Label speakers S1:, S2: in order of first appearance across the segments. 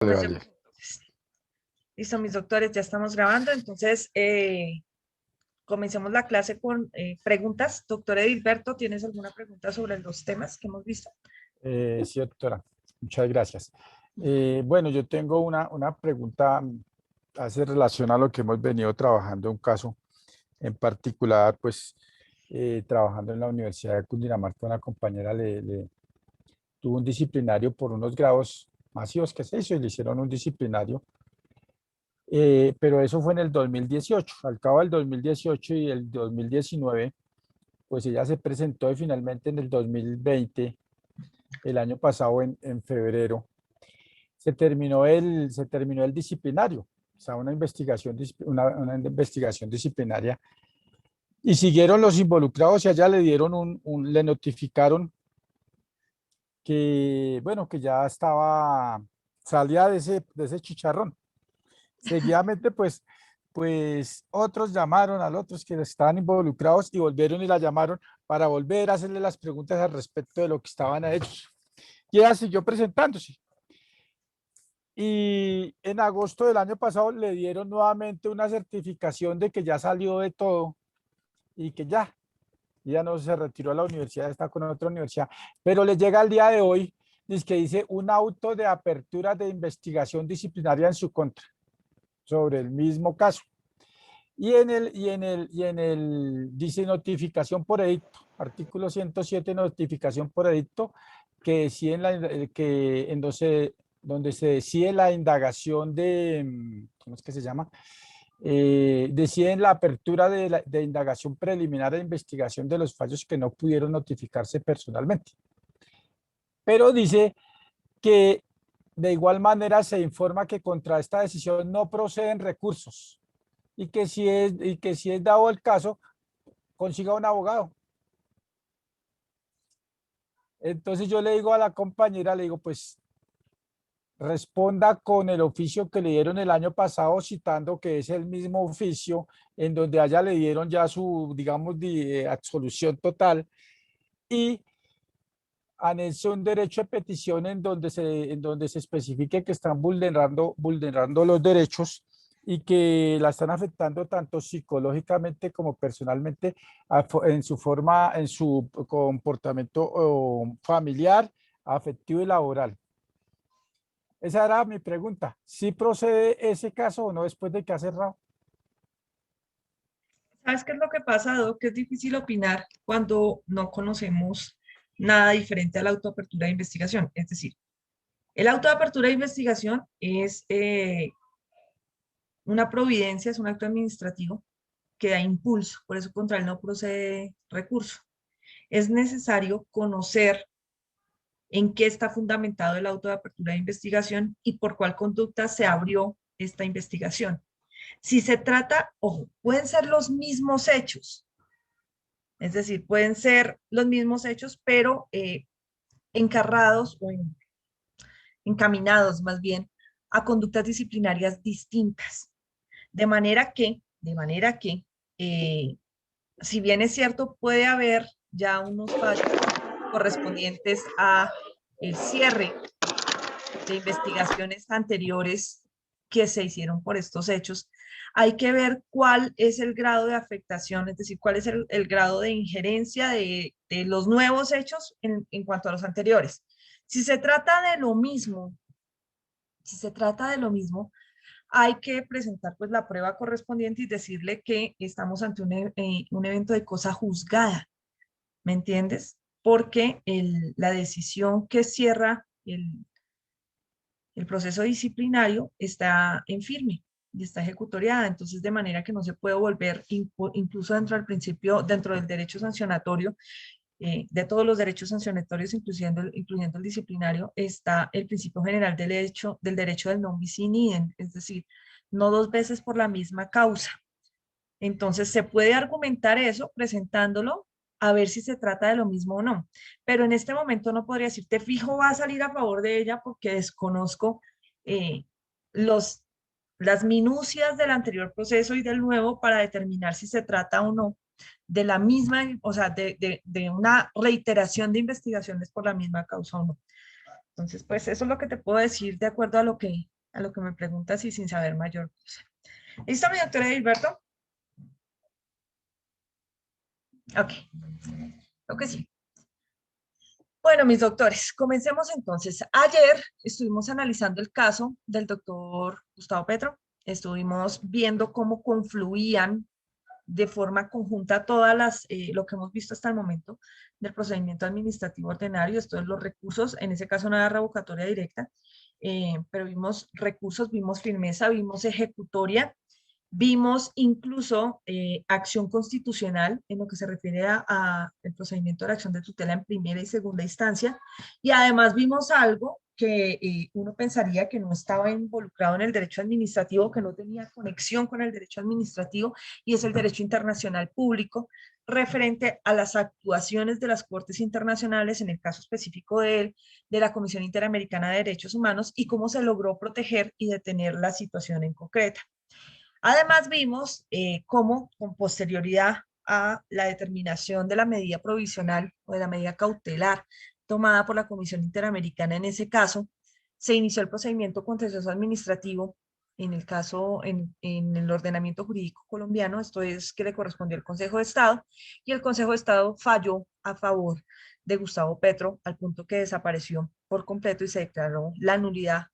S1: Vale, vale.
S2: Comencemos entonces. Listo, mis doctores, ya estamos grabando, entonces comencemos la clase con preguntas. Doctor Edilberto, ¿tienes alguna pregunta sobre los temas que hemos visto?
S1: Sí, doctora, muchas gracias. Bueno, yo tengo una pregunta, hace relación a lo que hemos venido trabajando, un caso en particular, pues trabajando en la Universidad de Cundinamarca, una compañera le tuvo un disciplinario por unos grados masivos que se hizo y le hicieron un disciplinario, pero eso fue en el 2018. Al cabo del 2018 y el 2019, pues ella se presentó y finalmente en el 2020, el año pasado en febrero, se terminó el disciplinario, o sea, una investigación disciplinaria, y siguieron los involucrados y allá le dieron le notificaron que, bueno, que ya salía de ese chicharrón. Seguidamente, pues otros llamaron a los otros que estaban involucrados y volvieron y la llamaron para volver a hacerle las preguntas al respecto de lo que estaban hechos. Y ella siguió presentándose. Y en agosto del año pasado le dieron nuevamente una certificación de que ya salió de todo y que ya no se retiró a la universidad, está con otra universidad. Pero le llega el día de hoy, dice un auto de apertura de investigación disciplinaria en su contra sobre el mismo caso. Dice notificación por edicto, artículo 107, notificación por edicto, que decide donde se decide la indagación ¿cómo es que se llama? Deciden la apertura de indagación preliminar de investigación de los fallos que no pudieron notificarse personalmente. Pero dice que de igual manera se informa que contra esta decisión no proceden recursos y que si es dado el caso, consiga un abogado. Entonces yo le digo a la compañera, le digo, pues responda con el oficio que le dieron el año pasado, citando que es el mismo oficio en donde allá le dieron ya su, digamos, absolución total, y anexe un derecho de petición en donde se especifique que están vulnerando los derechos y que la están afectando tanto psicológicamente como personalmente en su forma, en su comportamiento familiar, afectivo y laboral. Esa era mi pregunta. ¿Sí procede ese caso o no después de que ha cerrado?
S2: ¿Sabes qué es lo que pasa, Doc? Que es difícil opinar cuando no conocemos nada diferente a la autoapertura de investigación. Es decir, el auto de apertura de investigación es una providencia, es un acto administrativo que da impulso, por eso contra él no procede recurso. Es necesario conocer en qué está fundamentado el auto de apertura de investigación y por cuál conducta se abrió esta investigación. Si se trata, ojo, pueden ser los mismos hechos, es decir, pueden ser los mismos hechos, pero encarrados o encaminados más bien a conductas disciplinarias distintas. De manera que si bien es cierto, puede haber ya unos fallos correspondientes a el cierre de investigaciones anteriores que se hicieron por estos hechos, hay que ver cuál es el grado de afectación, es decir, cuál es el grado de injerencia de los nuevos hechos en cuanto a los anteriores. Si se trata de lo mismo, si se trata de lo mismo, hay que presentar pues la prueba correspondiente y decirle que estamos ante un evento de cosa juzgada, ¿me entiendes? Porque la decisión que cierra el proceso disciplinario está en firme y está ejecutoriada, entonces de manera que no se puede volver, incluso dentro del principio, dentro del derecho sancionatorio, de todos los derechos sancionatorios, incluyendo el disciplinario, está el principio general del derecho del non bis in idem, es decir, no dos veces por la misma causa. Entonces, se puede argumentar eso presentándolo a ver si se trata de lo mismo o no. Pero en este momento no podría decirte fijo va a salir a favor de ella porque desconozco eh, los, las minucias del anterior proceso y del nuevo para determinar si se trata o no de la misma, o sea, de una reiteración de investigaciones por la misma causa o no. Entonces, pues eso es lo que te puedo decir de acuerdo a lo que me preguntas y sin saber mayor cosa. ¿Listo, mi doctora Gilberto? Ok, creo que sí. Bueno, mis doctores, comencemos entonces. Ayer estuvimos analizando el caso del doctor Gustavo Petro. Estuvimos viendo cómo confluían de forma conjunta todas lo que hemos visto hasta el momento del procedimiento administrativo ordinario, esto es los recursos, en ese caso no era revocatoria directa, pero vimos recursos, vimos firmeza, vimos ejecutoria, vimos incluso acción constitucional en lo que se refiere a el procedimiento de la acción de tutela en primera y segunda instancia, y además vimos algo que uno pensaría que no estaba involucrado en el derecho administrativo, que no tenía conexión con el derecho administrativo, y es el derecho internacional público, referente a las actuaciones de las Cortes Internacionales, en el caso específico de la Comisión Interamericana de Derechos Humanos, y cómo se logró proteger y detener la situación en concreta. Además, vimos cómo, con posterioridad a la determinación de la medida provisional o de la medida cautelar tomada por la Comisión Interamericana en ese caso, se inició el procedimiento contencioso administrativo en el caso, en el ordenamiento jurídico colombiano, esto es que le correspondió al Consejo de Estado, y el Consejo de Estado falló a favor de Gustavo Petro al punto que desapareció por completo y se declaró la nulidad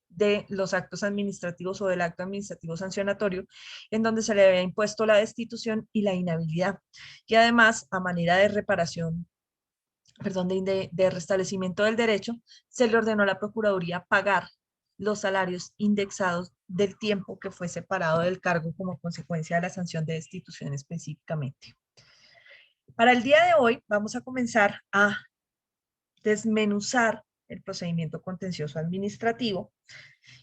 S2: de los actos administrativos o del acto administrativo sancionatorio, en donde se le había impuesto la destitución y la inhabilidad. Y además, a manera de reparación, perdón, de restablecimiento del derecho, se le ordenó a la Procuraduría pagar los salarios indexados del tiempo que fue separado del cargo como consecuencia de la sanción de destitución específicamente. Para el día de hoy vamos a comenzar a desmenuzar el procedimiento contencioso administrativo,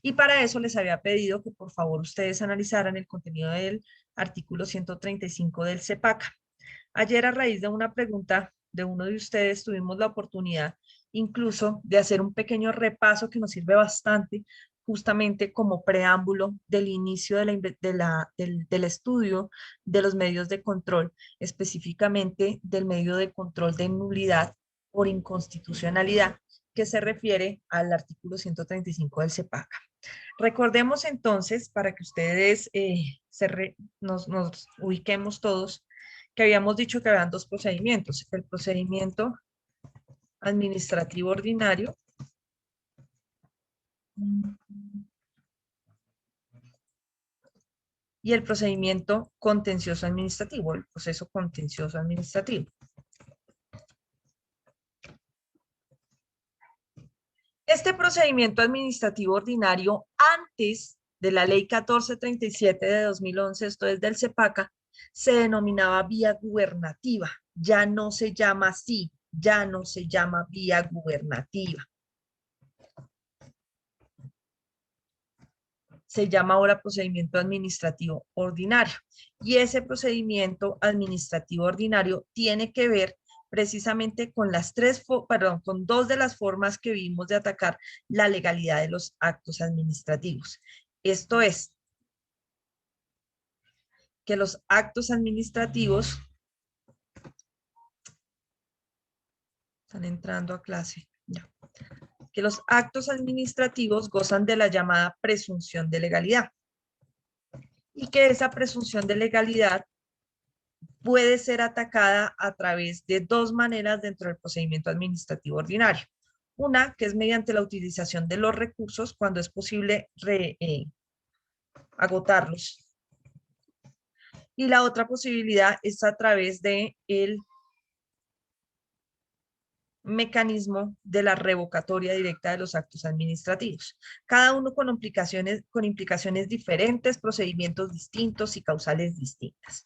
S2: y para eso les había pedido que por favor ustedes analizaran el contenido del artículo 135 del CEPACA. Ayer, a raíz de una pregunta de uno de ustedes, tuvimos la oportunidad incluso de hacer un pequeño repaso que nos sirve bastante justamente como preámbulo del inicio del estudio de los medios de control, específicamente del medio de control de nulidad por inconstitucionalidad, que se refiere al artículo 135 del CEPACA. Recordemos entonces, para que ustedes nos ubiquemos todos, que habíamos dicho que habían dos procedimientos: el procedimiento administrativo ordinario y el procedimiento contencioso administrativo, el proceso contencioso administrativo. Este procedimiento administrativo ordinario, antes de la ley 1437 de 2011, esto es del CEPACA, se denominaba vía gubernativa. Ya no se llama así, ya no se llama vía gubernativa. Se llama ahora procedimiento administrativo ordinario. Y ese procedimiento administrativo ordinario tiene que ver precisamente con con dos de las formas que vimos de atacar la legalidad de los actos administrativos. Esto es, que los actos administrativos están entrando a clase. Ya. Que los actos administrativos gozan de la llamada presunción de legalidad y que esa presunción de legalidad puede ser atacada a través de dos maneras dentro del procedimiento administrativo ordinario. Una, que es mediante la utilización de los recursos cuando es posible agotarlos. Y la otra posibilidad es a través de el mecanismo de la revocatoria directa de los actos administrativos. Cada uno con implicaciones diferentes, procedimientos distintos y causales distintas.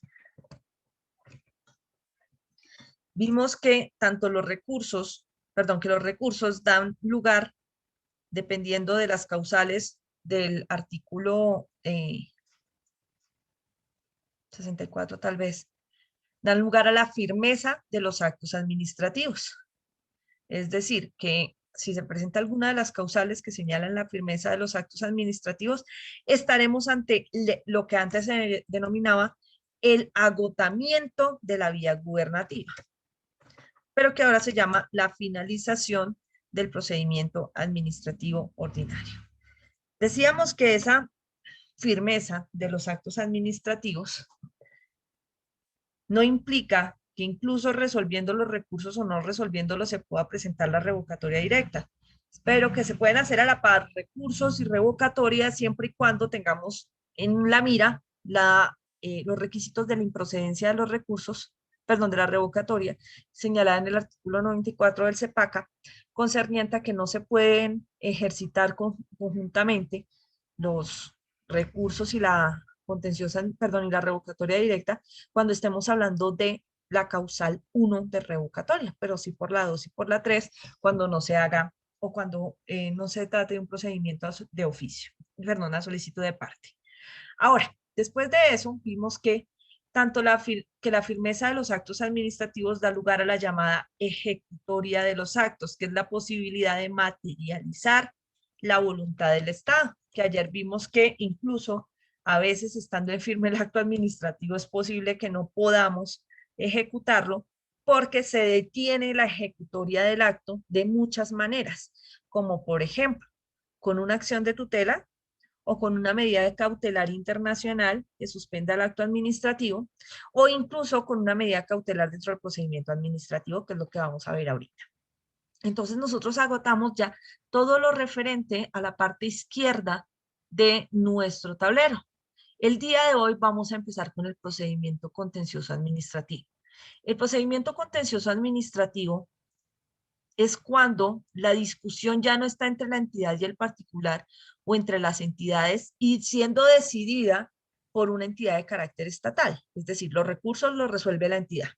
S2: Vimos que los recursos dan lugar, dependiendo de las causales del artículo 64 tal vez, dan lugar a la firmeza de los actos administrativos. Es decir, que si se presenta alguna de las causales que señalan la firmeza de los actos administrativos, estaremos ante lo que antes se denominaba el agotamiento de la vía gubernativa, pero que ahora se llama la finalización del procedimiento administrativo ordinario. Decíamos que esa firmeza de los actos administrativos no implica que incluso resolviendo los recursos o no resolviéndolos se pueda presentar la revocatoria directa, pero que se pueden hacer a la par recursos y revocatorias siempre y cuando tengamos en la mira los requisitos de la improcedencia de los recursos, perdón, de la revocatoria, señalada en el artículo 94 del CEPACA, concerniente a que no se pueden ejercitar conjuntamente los recursos y la contenciosa, perdón, y la revocatoria directa cuando estemos hablando de la causal 1 de revocatoria, pero sí por la 2 y por la 3 cuando no se haga o cuando no se trate de un procedimiento de oficio, perdón, una solicitud de parte. Ahora, después de eso, vimos que tanto la firmeza de los actos administrativos da lugar a la llamada ejecutoria de los actos, que es la posibilidad de materializar la voluntad del Estado, que ayer vimos que incluso a veces estando en firme el acto administrativo es posible que no podamos ejecutarlo porque se detiene la ejecutoria del acto de muchas maneras, como por ejemplo, con una acción de tutela o con una medida de cautelar internacional que suspenda el acto administrativo, o incluso con una medida cautelar dentro del procedimiento administrativo, que es lo que vamos a ver ahorita. Entonces nosotros agotamos ya todo lo referente a la parte izquierda de nuestro tablero. El día de hoy vamos a empezar con el procedimiento contencioso administrativo. El procedimiento contencioso administrativo es cuando la discusión ya no está entre la entidad y el particular o entre las entidades y siendo decidida por una entidad de carácter estatal. Es decir, los recursos los resuelve la entidad.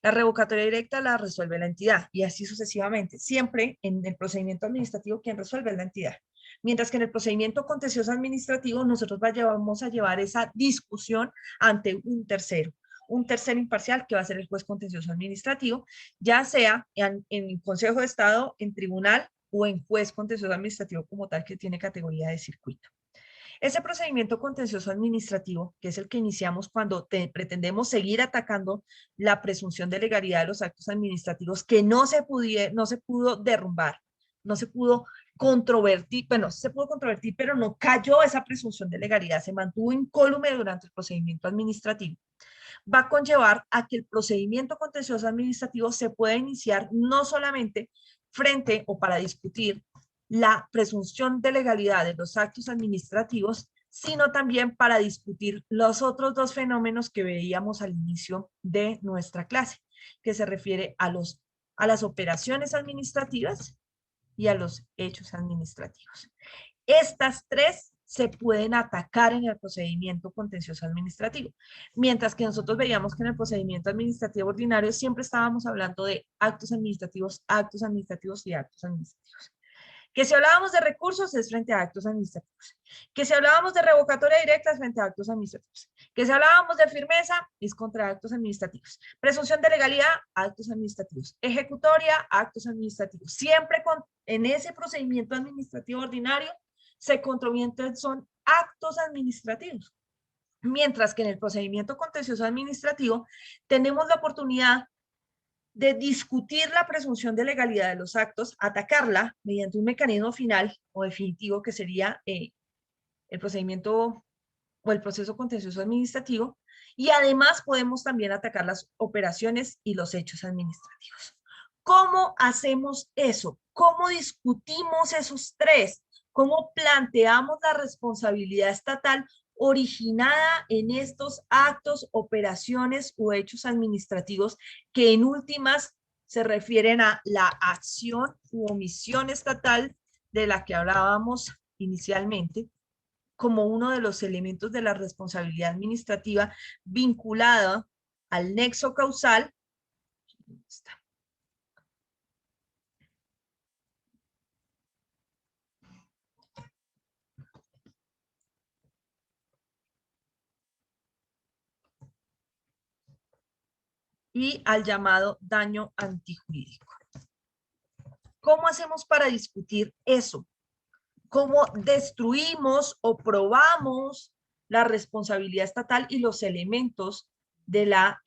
S2: La revocatoria directa la resuelve la entidad y así sucesivamente. Siempre en el procedimiento administrativo quien resuelve es la entidad. Mientras que en el procedimiento contencioso administrativo nosotros vamos a llevar esa discusión ante un tercero imparcial que va a ser el juez contencioso administrativo, ya sea en Consejo de Estado, en tribunal o en juez contencioso administrativo como tal que tiene categoría de circuito. Ese procedimiento contencioso administrativo, que es el que iniciamos cuando pretendemos seguir atacando la presunción de legalidad de los actos administrativos que no se pudo derrumbar, no se pudo controvertir, bueno, se pudo controvertir, pero no cayó esa presunción de legalidad, se mantuvo incólume durante el procedimiento administrativo. Va a conllevar a que el procedimiento contencioso administrativo se pueda iniciar no solamente frente o para discutir la presunción de legalidad de los actos administrativos, sino también para discutir los otros dos fenómenos que veíamos al inicio de nuestra clase, que se refiere a las operaciones administrativas y a los hechos administrativos. Estas tres se pueden atacar en el procedimiento contencioso administrativo, mientras que nosotros veíamos que en el procedimiento administrativo ordinario siempre estábamos hablando de actos administrativos y actos administrativos. Que si hablábamos de recursos es frente a actos administrativos. Que si hablábamos de revocatoria directa es frente a actos administrativos. Que si hablábamos de firmeza es contra actos administrativos. Presunción de legalidad, actos administrativos. Ejecutoria, actos administrativos. Siempre en ese procedimiento administrativo ordinario se controvienten son actos administrativos. Mientras que en el procedimiento contencioso administrativo tenemos la oportunidad de discutir la presunción de legalidad de los actos, atacarla mediante un mecanismo final o definitivo que sería el procedimiento o el proceso contencioso administrativo, y además podemos también atacar las operaciones y los hechos administrativos. ¿Cómo hacemos eso? ¿Cómo discutimos esos tres? ¿Cómo planteamos la responsabilidad estatal originada en estos actos, operaciones o hechos administrativos que en últimas se refieren a la acción u omisión estatal de la que hablábamos inicialmente como uno de los elementos de la responsabilidad administrativa vinculada al nexo causal? Y al llamado daño antijurídico. ¿Cómo hacemos para discutir eso? ¿Cómo destruimos o probamos la responsabilidad estatal y los elementos de la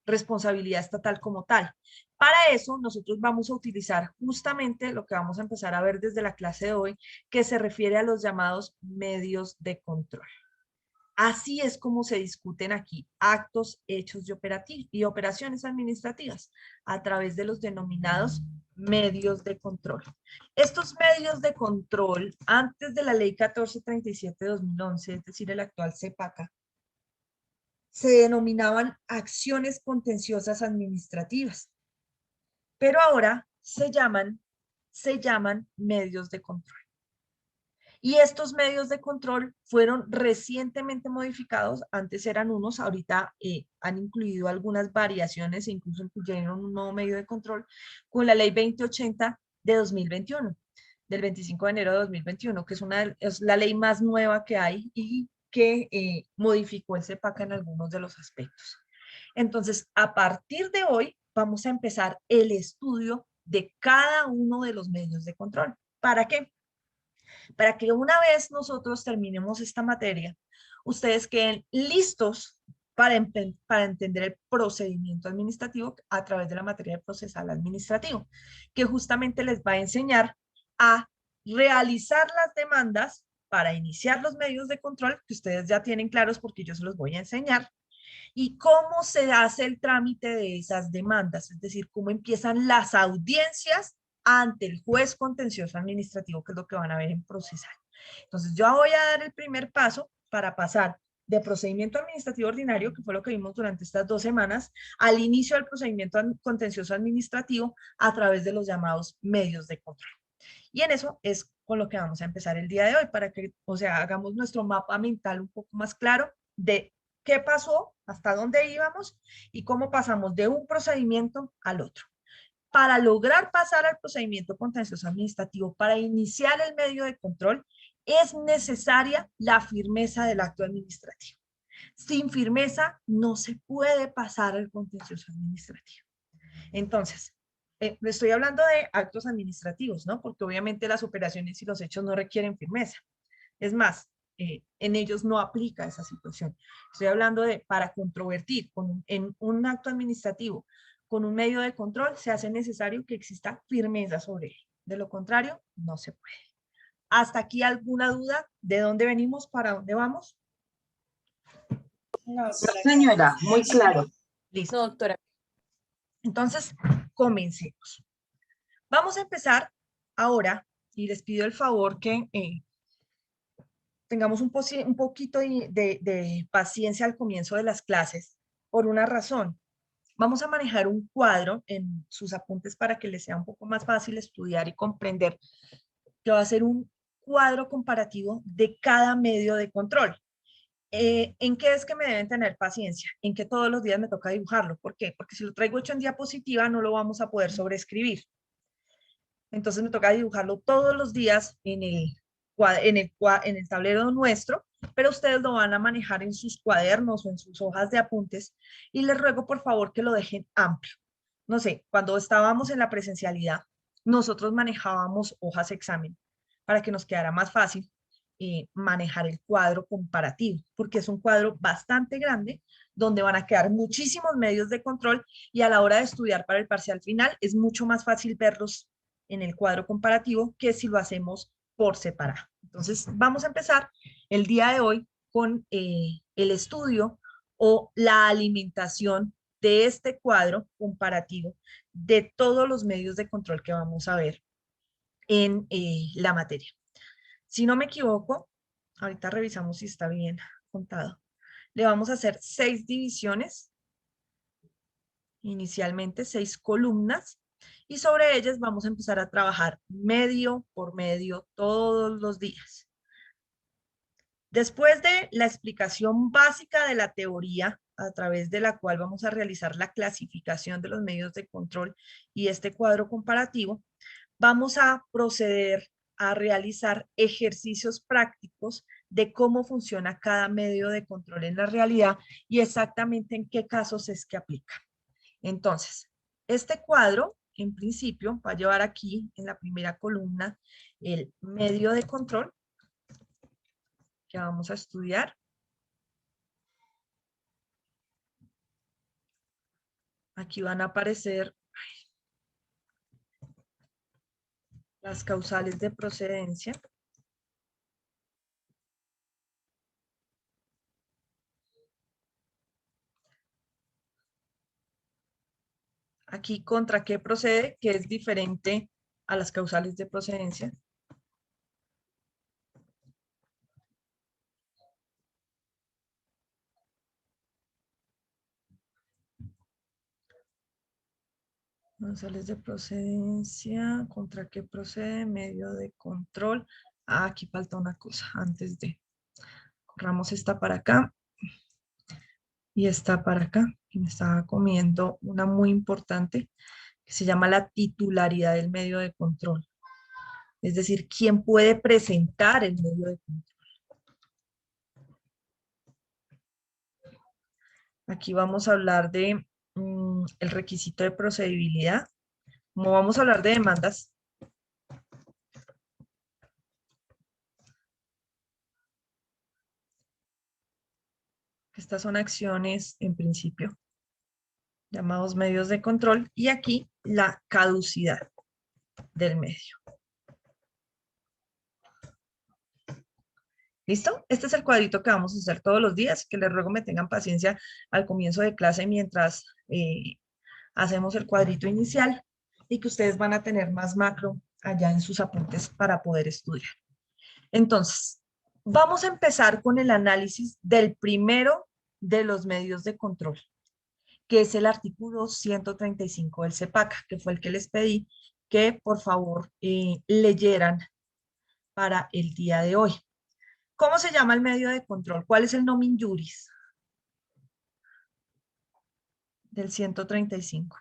S2: responsabilidad estatal como tal. Para eso, nosotros vamos a utilizar justamente lo que vamos a empezar a ver desde la clase de hoy, que se refiere a los llamados medios de control. Así es como se discuten aquí actos, hechos y operaciones administrativas a través de los denominados medios de control. Estos medios de control, antes de la ley 1437 de 2011, es decir, el actual CEPACA, se denominaban acciones contenciosas administrativas, pero ahora se llaman medios de control. Y estos medios de control fueron recientemente modificados, antes eran unos, ahorita han incluido algunas variaciones e incluso incluyeron un nuevo medio de control con la ley 2080 de 2021, del 25 de enero de 2021, que es la ley más nueva que hay y que modificó el CEPACA en algunos de los aspectos. Entonces, a partir de hoy, vamos a empezar el estudio de cada uno de los medios de control. ¿Para qué? Para que una vez nosotros terminemos esta materia, ustedes queden listos para entender el procedimiento administrativo a través de la materia de procesal administrativo, que justamente les va a enseñar a realizar las demandas para iniciar los medios de control, que ustedes ya tienen claros porque yo se los voy a enseñar, y cómo se hace el trámite de esas demandas, es decir, cómo empiezan las audiencias ante el juez contencioso administrativo, que es lo que van a ver en procesal. Entonces, yo voy a dar el primer paso para pasar de procedimiento administrativo ordinario, que fue lo que vimos durante estas 2 semanas, al inicio del procedimiento contencioso administrativo a través de los llamados medios de control. Y en eso es con lo que vamos a empezar el día de hoy, para que, o sea, hagamos nuestro mapa mental un poco más claro de qué pasó, hasta dónde íbamos y cómo pasamos de un procedimiento al otro. Para lograr pasar al procedimiento contencioso administrativo, para iniciar el medio de control, es necesaria la firmeza del acto administrativo. Sin firmeza no se puede pasar al contencioso administrativo. Entonces, estoy hablando de actos administrativos, ¿no? Porque obviamente las operaciones y los hechos no requieren firmeza. Es más, en ellos no aplica esa situación. Estoy hablando de para controvertir en un acto administrativo con un medio de control, se hace necesario que exista firmeza sobre él. De lo contrario, no se puede. ¿Hasta aquí alguna duda de dónde venimos, para dónde vamos?
S3: No, señora, muy claro.
S2: Listo. No, doctora. Entonces, comencemos. Vamos a empezar ahora y les pido el favor que tengamos un poquito de paciencia al comienzo de las clases por una razón. Vamos a manejar un cuadro en sus apuntes para que les sea un poco más fácil estudiar y comprender, que va a ser un cuadro comparativo de cada medio de control. ¿En qué es que me deben tener paciencia? En que todos los días me toca dibujarlo. ¿Por qué? Porque si lo traigo hecho en diapositiva no lo vamos a poder sobreescribir. Entonces me toca dibujarlo todos los días en el tablero nuestro, pero ustedes lo van a manejar en sus cuadernos o en sus hojas de apuntes y les ruego por favor que lo dejen amplio. No sé, cuando estábamos en la presencialidad, nosotros manejábamos hojas examen para que nos quedara más fácil manejar el cuadro comparativo, porque es un cuadro bastante grande donde van a quedar muchísimos medios de control y a la hora de estudiar para el parcial final es mucho más fácil verlos en el cuadro comparativo que si lo hacemos por separado. Entonces, vamos a empezar el día de hoy con el estudio o la alimentación de este cuadro comparativo de todos los medios de control que vamos a ver en la materia. Si no me equivoco, ahorita revisamos si está bien contado. Le vamos a hacer 6 divisiones, inicialmente 6 columnas, y sobre ellas vamos a empezar a trabajar medio por medio todos los días. Después de la explicación básica de la teoría, a través de la cual vamos a realizar la clasificación de los medios de control y este cuadro comparativo, vamos a proceder a realizar ejercicios prácticos de cómo funciona cada medio de control en la realidad y exactamente en qué casos es que aplica. Entonces, este cuadro, en principio, va a llevar aquí en la primera columna el medio de control que vamos a estudiar. Aquí van a aparecer las causales de procedencia. Aquí contra qué procede, que es diferente a las causales de procedencia. Causales de procedencia, contra qué procede, medio de control. Ah, aquí falta una cosa antes de. Corramos esta para acá y esta para acá. Y me estaba comiendo una muy importante que se llama la titularidad del medio de control. Es decir, ¿quién puede presentar el medio de control? Aquí vamos a hablar de el requisito de procedibilidad. Como vamos a hablar de demandas, estas son acciones en principio, llamados medios de control, y aquí la caducidad del medio. ¿Listo? Este es el cuadrito que vamos a hacer todos los días, que les ruego me tengan paciencia al comienzo de clase mientras hacemos el cuadrito inicial y que ustedes van a tener más macro allá en sus apuntes para poder estudiar. Entonces, vamos a empezar con el análisis del primero de los medios de control, que es el artículo 135 del CEPACA, que fue el que les pedí que por favor leyeran para el día de hoy. ¿Cómo se llama el medio de control? ¿Cuál es el nomen juris del 135?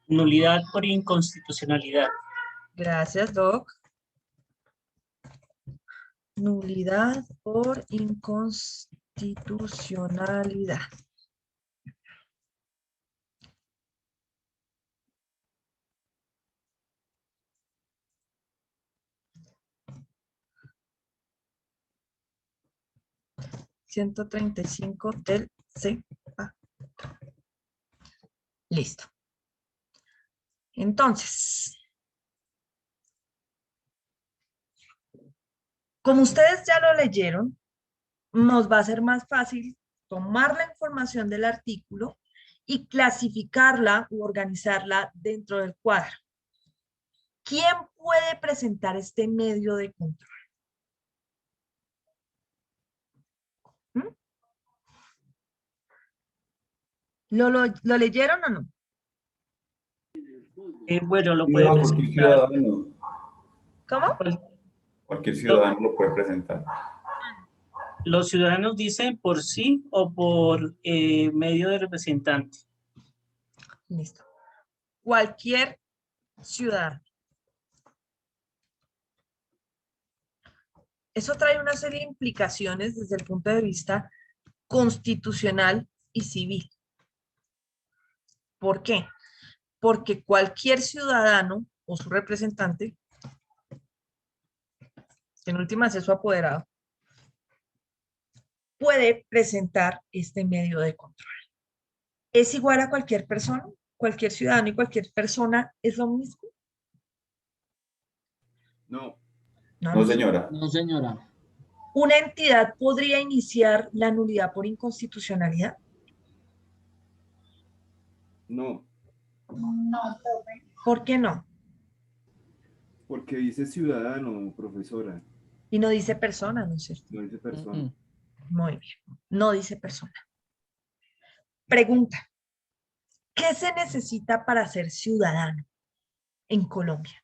S4: Nulidad por inconstitucionalidad.
S2: Gracias, Doc. Nulidad por inconstitucionalidad. (135) del CEPACA. Listo. Entonces, como ustedes ya lo leyeron, nos va a ser más fácil tomar la información del artículo y clasificarla u organizarla dentro del cuadro. ¿Quién puede presentar este medio de control? ¿Mm? ¿Lo leyeron o no?
S4: Bueno, lo puede
S5: Cualquier
S4: presentar.
S5: ciudadano,
S2: ¿Cómo?
S5: cualquier ciudadano lo puede presentar.
S4: Los ciudadanos dicen por sí o por medio de representante.
S2: Listo. Cualquier ciudadano. Eso trae una serie de implicaciones desde el punto de vista constitucional y civil. ¿Por qué? Porque cualquier ciudadano o su representante, en últimas es su apoderado, puede presentar este medio de control. ¿Es igual a cualquier persona? ¿Cualquier ciudadano y cualquier persona es lo mismo?
S5: No,
S2: No,
S5: no
S2: no.
S5: señora.
S6: No, señora.
S2: ¿Una entidad podría iniciar la nulidad por inconstitucionalidad?
S5: No,
S2: ¿Por qué no?
S5: porque dice ciudadano, profesora,
S2: Y no dice persona, ¿no es cierto?
S5: no dice persona.
S2: Muy bien. No dice persona. Pregunta. ¿Qué se necesita para ser ciudadano en Colombia?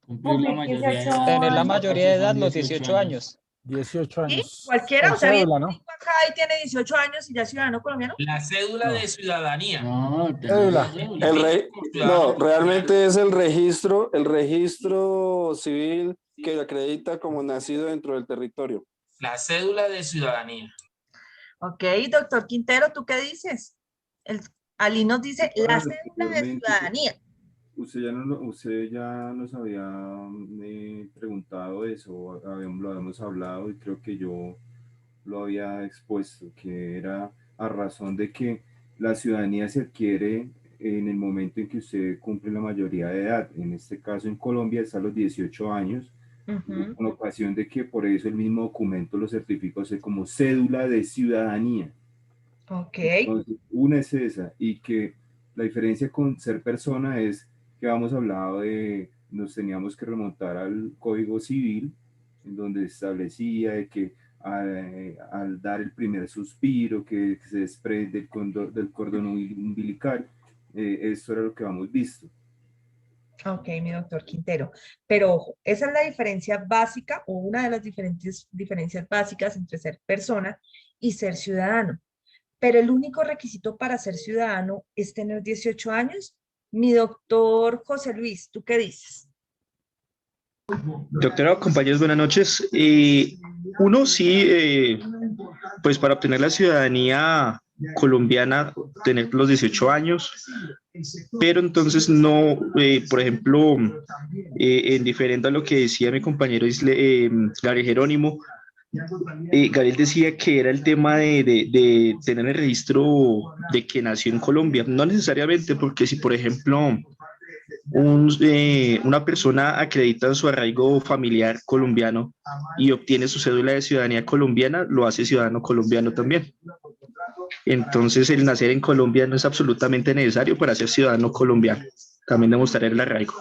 S6: Cumplir la mayoría de edad.
S7: Tener la
S6: en
S7: mayoría de
S6: caso
S7: edad,
S6: son
S7: los 18 años.
S1: 18
S2: ¿Sí?
S1: años.
S2: Cualquiera,
S1: Por
S2: o sea, viene
S1: cédula,
S2: un
S1: ¿no?
S2: chico acá y tiene 18 años y ya es ciudadano colombiano.
S8: La cédula
S1: No.
S8: de ciudadanía.
S6: No,
S1: Cédula.
S9: No, realmente es el registro civil que lo acredita como nacido dentro del territorio.
S8: La cédula de ciudadanía.
S2: Ok, doctor Quintero, ¿tú qué dices? Ali nos dice la cédula de
S5: Anteriormente,
S2: ciudadanía.
S5: usted ya nos había preguntado eso, lo habíamos hablado y creo que yo lo había expuesto, que era a razón de que la ciudadanía se adquiere en el momento en que usted cumple la mayoría de edad. En este caso, en Colombia, está a los 18 años, con ocasión de que por eso el mismo documento lo certifica usted como cédula de ciudadanía.
S2: Ok.
S5: Entonces, una es esa, y que la diferencia con ser persona es que habíamos hablado de, nos teníamos que remontar al Código Civil, en donde establecía de que al dar el primer suspiro que se desprende del cordón umbilical, esto era lo que habíamos visto.
S2: Ok, mi doctor Quintero. Pero ojo, esa es la diferencia básica o una de las diferencias básicas entre ser persona y ser ciudadano. Pero el único requisito para ser ciudadano es tener 18 años. Mi doctor José Luis, ¿tú qué dices?
S7: Doctora, compañeros, buenas noches. Uno sí, pues para obtener la ciudadanía colombiana, tener los 18 años, pero entonces no, por ejemplo, en diferente a lo que decía mi compañero Gabriel Jerónimo, Gabriel decía que era el tema de tener el registro de que nació en Colombia. No necesariamente, porque si, por ejemplo, una persona acredita su arraigo familiar colombiano y obtiene su cédula de ciudadanía colombiana, lo hace ciudadano colombiano también. Entonces, el nacer en Colombia no es absolutamente necesario para ser ciudadano colombiano. También demostrar el arraigo.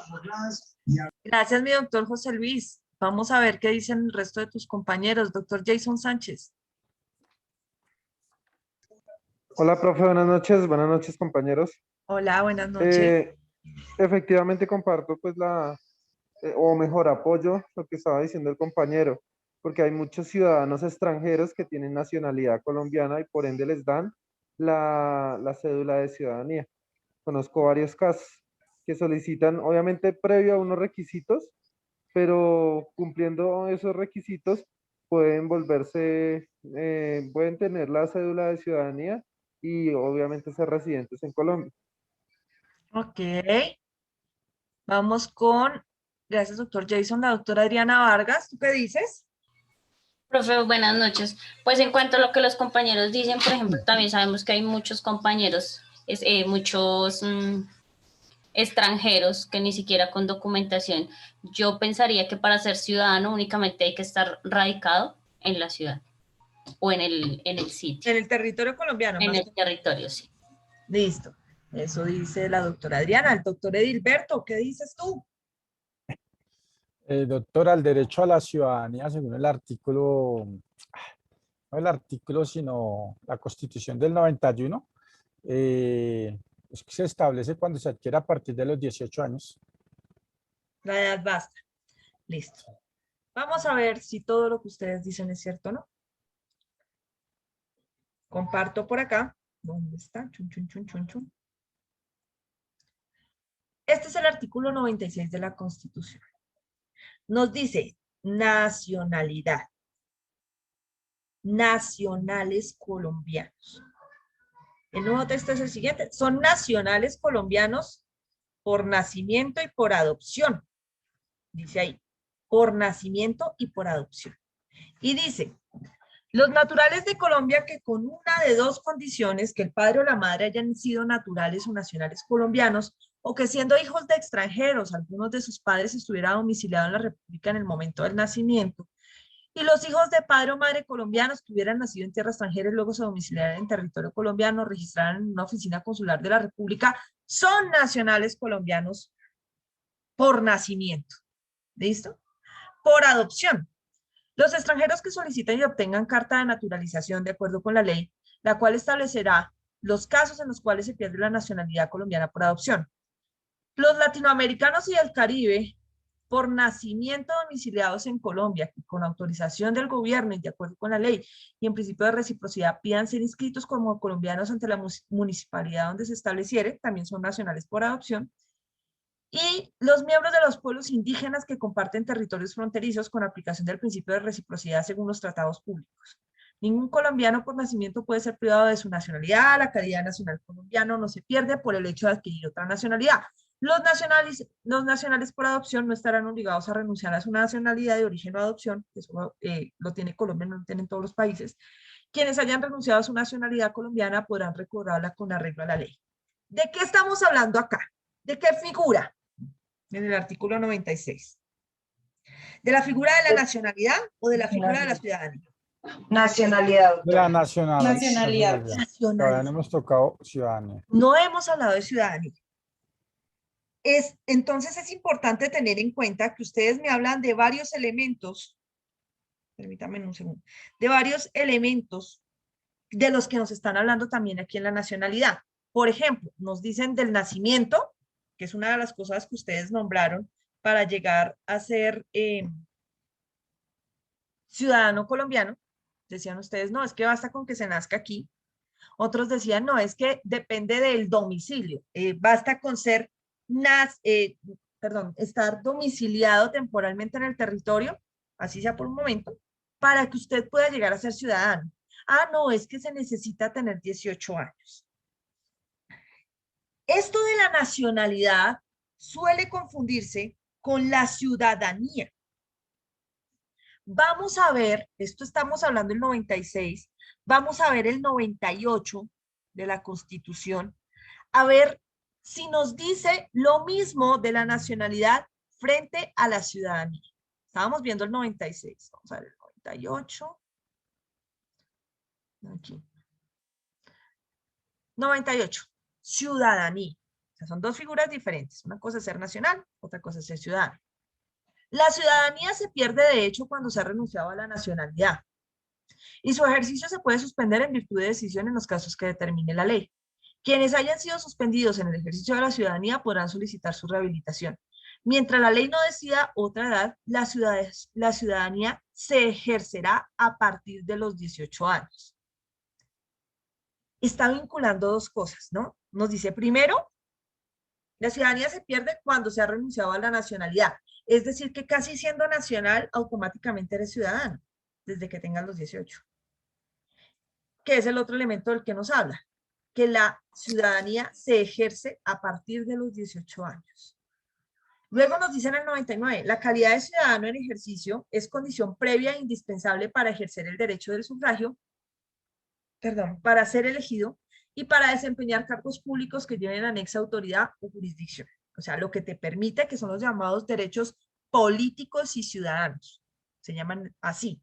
S2: Gracias, mi doctor José Luis. Vamos a ver qué dicen el resto de tus compañeros. Doctor Jason Sánchez.
S10: Hola, profe, buenas noches, compañeros.
S2: Hola, buenas noches.
S10: Efectivamente comparto pues o mejor apoyo lo que estaba diciendo el compañero, porque hay muchos ciudadanos extranjeros que tienen nacionalidad colombiana y por ende les dan la cédula de ciudadanía. Conozco varios casos que solicitan, obviamente previo a unos requisitos, pero cumpliendo esos requisitos pueden pueden tener la cédula de ciudadanía y obviamente ser residentes en Colombia.
S2: Ok. Vamos con, gracias doctor Jason, la doctora Adriana Vargas. ¿Tú qué dices?
S11: Profe, buenas noches. Pues en cuanto a lo que los compañeros dicen, por ejemplo, también sabemos que hay muchos compañeros, muchos extranjeros que ni siquiera con documentación. Yo pensaría que para ser ciudadano únicamente hay que estar radicado en la ciudad o en el sitio.
S2: En el territorio colombiano.
S11: En el territorio, sí.
S2: Listo. Eso dice la doctora Adriana. El doctor Edilberto, ¿qué dices tú?
S1: Doctora, el derecho a la ciudadanía, según el artículo, no el artículo, sino la Constitución del 91, es que se establece cuando se adquiere a partir de los 18 años.
S2: La edad basta. Listo. Vamos a ver si todo lo que ustedes dicen es cierto o no. Comparto por acá. ¿Dónde está? Chun, chun, chun, chun, chun. Este es el artículo 96 de la Constitución. Nos dice nacionalidad. Nacionales colombianos. El nuevo texto es el siguiente. Son nacionales colombianos por nacimiento y por adopción. Dice ahí, por nacimiento y por adopción. Y dice, los naturales de Colombia que con una de dos condiciones, que el padre o la madre hayan sido naturales o nacionales colombianos, o que siendo hijos de extranjeros, algunos de sus padres estuviera domiciliado en la República en el momento del nacimiento, y los hijos de padre o madre colombianos que hubieran nacido en tierra extranjera y luego se domiciliaran en territorio colombiano, registraran en una oficina consular de la República, son nacionales colombianos por nacimiento. ¿Listo? Por adopción. Los extranjeros que soliciten y obtengan carta de naturalización de acuerdo con la ley, la cual establecerá los casos en los cuales se pierde la nacionalidad colombiana por adopción. Los latinoamericanos y del Caribe, por nacimiento domiciliados en Colombia, con autorización del gobierno y de acuerdo con la ley y en principio de reciprocidad, pidan ser inscritos como colombianos ante la municipalidad donde se estableciere, también son nacionales por adopción. Y los miembros de los pueblos indígenas que comparten territorios fronterizos con aplicación del principio de reciprocidad según los tratados públicos. Ningún colombiano por nacimiento puede ser privado de su nacionalidad, la calidad nacional colombiana no se pierde por el hecho de adquirir otra nacionalidad. Los nacionales por adopción no estarán obligados a renunciar a su nacionalidad de origen o adopción, que eso lo tiene Colombia, no lo tienen todos los países. Quienes hayan renunciado a su nacionalidad colombiana podrán recobrarla con arreglo a la ley. ¿De qué estamos hablando acá? ¿De qué figura? En el artículo 96. ¿De la figura de la nacionalidad o de la figura de la ciudadanía?
S3: Nacionalidad.
S1: De la nacionalidad.
S3: Nacionalidad.
S1: Ahora no hemos tocado ciudadanía.
S2: No hemos hablado de ciudadanía. Entonces es importante tener en cuenta que ustedes me hablan de varios elementos, permítanme un segundo, de varios elementos de los que nos están hablando también aquí en la nacionalidad. Por ejemplo, nos dicen del nacimiento, que es una de las cosas que ustedes nombraron para llegar a ser ciudadano colombiano. Decían ustedes, no, es que basta con que se nazca aquí. Otros decían, no, es que depende del domicilio. Basta con ser estar domiciliado temporalmente en el territorio, así sea por un momento, para que usted pueda llegar a ser ciudadano. Ah, no, es que se necesita tener 18 años. Esto de la nacionalidad suele confundirse con la ciudadanía. Vamos a ver, esto estamos hablando del 96, vamos a ver el 98 de la Constitución, a ver si nos dice lo mismo de la nacionalidad frente a la ciudadanía. Estábamos viendo el 96, vamos a ver el 98. Aquí. 98, ciudadanía. O sea, son dos figuras diferentes. Una cosa es ser nacional, otra cosa es ser ciudadano. La ciudadanía se pierde de hecho cuando se ha renunciado a la nacionalidad. Y su ejercicio se puede suspender en virtud de decisión en los casos que determine la ley. Quienes hayan sido suspendidos en el ejercicio de la ciudadanía podrán solicitar su rehabilitación. Mientras la ley no decida otra edad, la ciudadanía se ejercerá a partir de los 18 años. Está vinculando dos cosas, ¿no? Nos dice, primero, la ciudadanía se pierde cuando se ha renunciado a la nacionalidad. Es decir, que casi siendo nacional, automáticamente eres ciudadano, desde que tengas los 18. ¿Qué es el otro elemento del que nos habla? Que la ciudadanía se ejerce a partir de los 18 años. Luego nos dice en el 99, la calidad de ciudadano en ejercicio es condición previa e indispensable para ejercer el derecho del sufragio, para ser elegido y para desempeñar cargos públicos que lleven anexa autoridad o jurisdicción. O sea, lo que te permite, que son los llamados derechos políticos y ciudadanos. Se llaman así.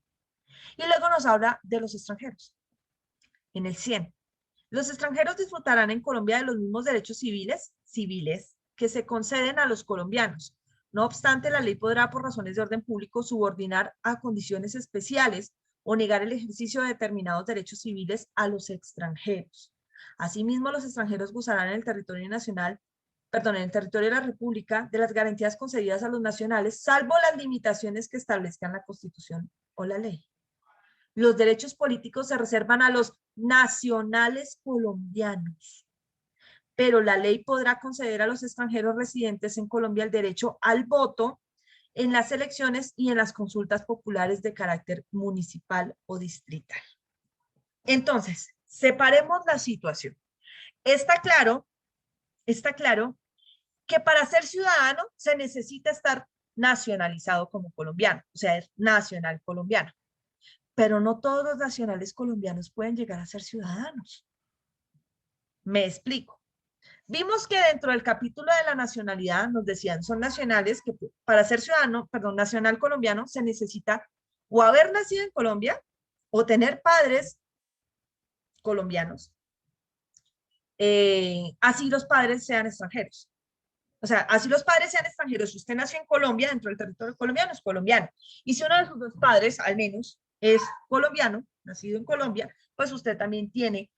S2: Y luego nos habla de los extranjeros. En el 100. Los extranjeros disfrutarán en Colombia de los mismos derechos civiles que se conceden a los colombianos. No obstante, la ley podrá, por razones de orden público, subordinar a condiciones especiales o negar el ejercicio de determinados derechos civiles a los extranjeros. Asimismo, los extranjeros gozarán en el territorio nacional, en el territorio de la República, de las garantías concedidas a los nacionales, salvo las limitaciones que establezcan la Constitución o la ley. Los derechos políticos se reservan a los nacionales colombianos, pero la ley podrá conceder a los extranjeros residentes en Colombia el derecho al voto en las elecciones y en las consultas populares de carácter municipal o distrital. Entonces, separemos la situación. Está claro que para ser ciudadano se necesita estar nacionalizado como colombiano, o sea, es nacional colombiano. Pero no todos los nacionales colombianos pueden llegar a ser ciudadanos. Me explico. Vimos que dentro del capítulo de la nacionalidad nos decían, son nacionales que para ser ciudadano, nacional colombiano, se necesita o haber nacido en Colombia o tener padres colombianos. Así los padres sean extranjeros. O sea, así los padres sean extranjeros. Si usted nació en Colombia, dentro del territorio colombiano, es colombiano. Y si uno de sus dos padres, al menos, es colombiano, nacido en Colombia, pues usted también tiene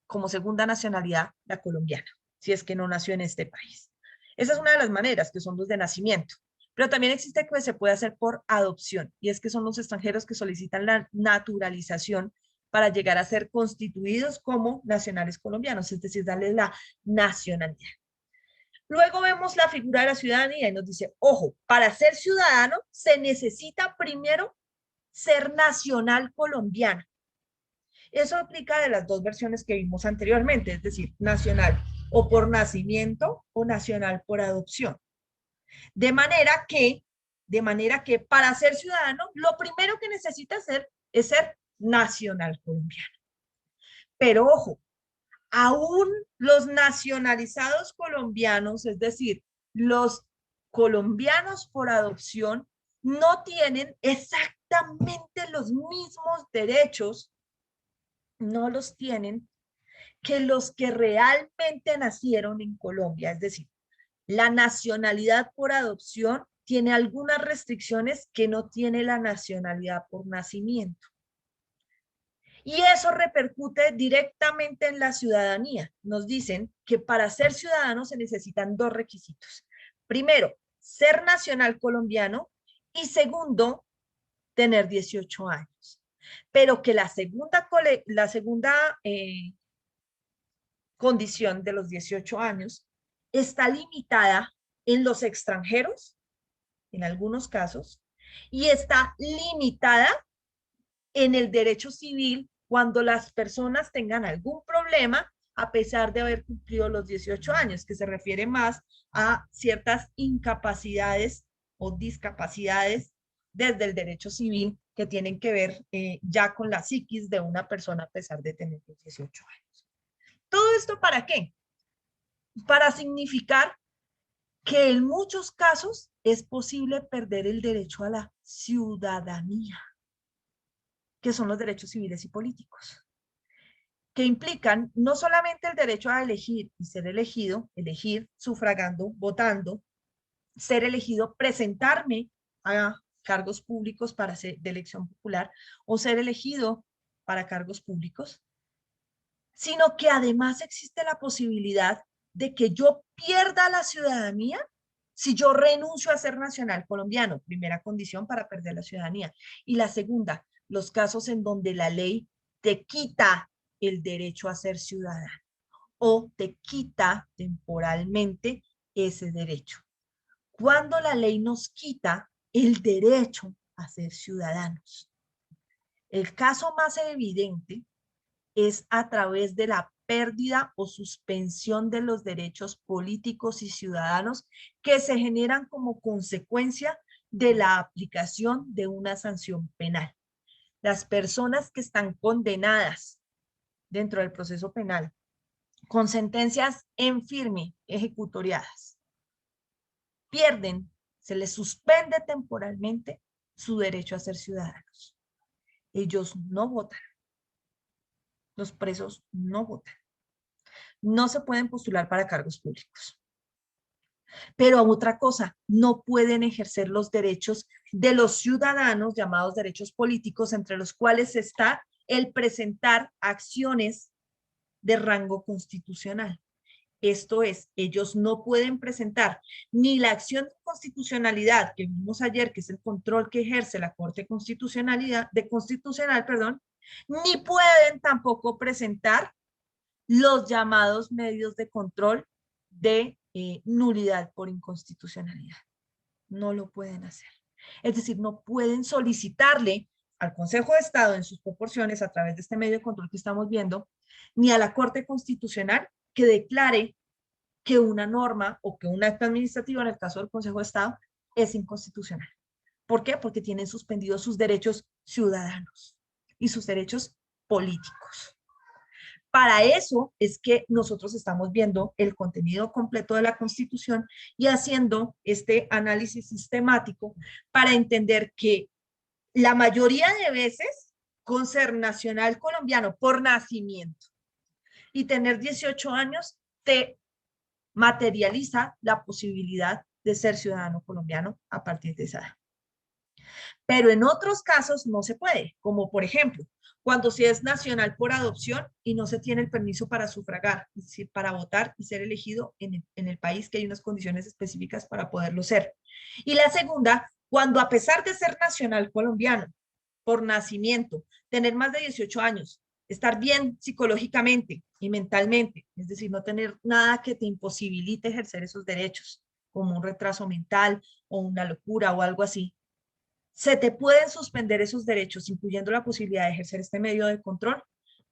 S2: como segunda nacionalidad la colombiana, si es que no nació en este país. Esa es una de las maneras, que son los de nacimiento. Pero también existe que se puede hacer por adopción, y es que son los extranjeros que solicitan la naturalización para llegar a ser constituidos como nacionales colombianos, es decir, darles la nacionalidad. Luego vemos la figura de la ciudadanía y nos dice, ojo, para ser ciudadano se necesita primero ser nacional colombiano. Eso aplica de las dos versiones que vimos anteriormente, es decir, nacional o por nacimiento o nacional por adopción. De manera que para ser ciudadano, lo primero que necesita hacer es ser nacional colombiano. Pero ojo, aún los nacionalizados colombianos, es decir, los colombianos por adopción, no tienen exactamente los mismos derechos, no los tienen, que los que realmente nacieron en Colombia. Es decir, la nacionalidad por adopción tiene algunas restricciones que no tiene la nacionalidad por nacimiento. Y eso repercute directamente en la ciudadanía. Nos dicen que para ser ciudadano se necesitan 2 requisitos. Primero, ser nacional colombiano y segundo, tener 18 años. Pero que la segunda condición de los 18 años está limitada en los extranjeros, en algunos casos, y está limitada en el derecho civil cuando las personas tengan algún problema a pesar de haber cumplido los 18 años, que se refiere más a ciertas incapacidades o discapacidades desde el derecho civil que tienen que ver ya con la psiquis de una persona a pesar de tener 18 años. ¿Todo esto para qué? Para significar que en muchos casos es posible perder el derecho a la ciudadanía, que son los derechos civiles y políticos, que implican no solamente el derecho a elegir y ser elegido, elegir sufragando, votando, ser elegido, presentarme a cargos públicos para ser de elección popular o ser elegido para cargos públicos, sino que además existe la posibilidad de que yo pierda la ciudadanía si yo renuncio a ser nacional colombiano, primera condición para perder la ciudadanía. Y la segunda, los casos en donde la ley te quita el derecho a ser ciudadano o te quita temporalmente ese derecho. Cuando la ley nos quita el derecho a ser ciudadanos. El caso más evidente es a través de la pérdida o suspensión de los derechos políticos y ciudadanos que se generan como consecuencia de la aplicación de una sanción penal. Las personas que están condenadas dentro del proceso penal con sentencias en firme ejecutoriadas pierden, se les suspende temporalmente su derecho a ser ciudadanos. Ellos no votan. Los presos no votan. No se pueden postular para cargos públicos. Pero otra cosa, no pueden ejercer los derechos de los ciudadanos, llamados derechos políticos, entre los cuales está el presentar acciones de rango constitucional. Esto es, ellos no pueden presentar ni la acción de constitucionalidad que vimos ayer, que es el control que ejerce la Corte Constitucional, ni pueden tampoco presentar los llamados medios de control de nulidad por inconstitucionalidad. No lo pueden hacer. Es decir, no pueden solicitarle al Consejo de Estado en sus proporciones a través de este medio de control que estamos viendo, ni a la Corte Constitucional que declare que una norma o que un acto administrativo, en el caso del Consejo de Estado, es inconstitucional. ¿Por qué? Porque tienen suspendidos sus derechos ciudadanos y sus derechos políticos. Para eso es que nosotros estamos viendo el contenido completo de la Constitución y haciendo este análisis sistemático para entender que la mayoría de veces, con ser nacional colombiano por nacimiento y tener 18 años, te materializa la posibilidad de ser ciudadano colombiano a partir de esa edad. Pero en otros casos no se puede, como por ejemplo, cuando se es nacional por adopción y no se tiene el permiso para sufragar, es decir, para votar y ser elegido en el país, que hay unas condiciones específicas para poderlo ser. Y la segunda, cuando a pesar de ser nacional colombiano por nacimiento, tener más de 18 años, estar bien psicológicamente y mentalmente, es decir, no tener nada que te imposibilite ejercer esos derechos, como un retraso mental o una locura o algo así, se te pueden suspender esos derechos, incluyendo la posibilidad de ejercer este medio de control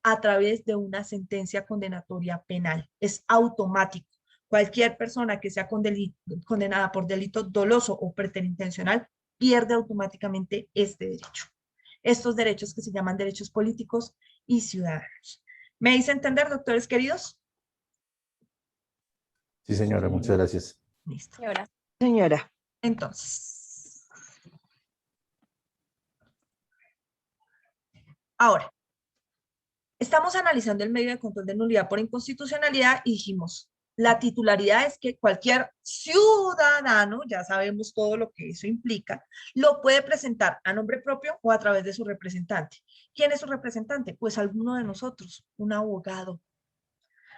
S2: a través de una sentencia condenatoria penal. Es automático. Cualquier persona que sea condenada por delito doloso o preterintencional pierde automáticamente este derecho. Estos derechos que se llaman derechos políticos y ciudadanos. ¿Me hice entender, doctores queridos?
S12: Sí, señora, muchas gracias.
S2: Listo.
S3: Señora.
S2: Entonces, ahora, estamos analizando el medio de control de nulidad por inconstitucionalidad y dijimos, la titularidad es que cualquier ciudadano, ya sabemos todo lo que eso implica, lo puede presentar a nombre propio o a través de su representante. ¿Quién es su representante? Pues alguno de nosotros, un abogado,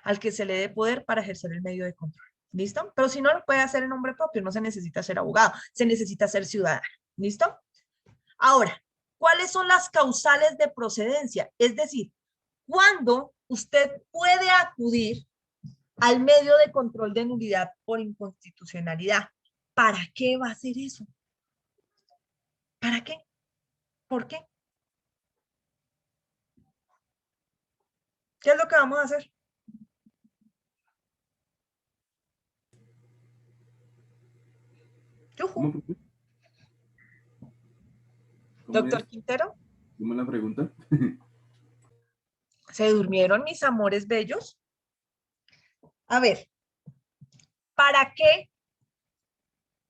S2: al que se le dé poder para ejercer el medio de control. ¿Listo? Pero si no lo puede hacer en nombre propio, no se necesita ser abogado, se necesita ser ciudadano. ¿Listo? Ahora, ¿cuáles son las causales de procedencia? Es decir, ¿cuándo usted puede acudir al medio de control de nulidad por inconstitucionalidad? ¿Para qué va a hacer eso? ¿Para qué? ¿Por qué? ¿Qué es lo que vamos a hacer?
S5: ¿Cómo
S2: Doctor
S5: es?
S2: Quintero,
S5: ¿Cómo es la pregunta?
S2: ¿se durmieron mis amores bellos? A ver, ¿para qué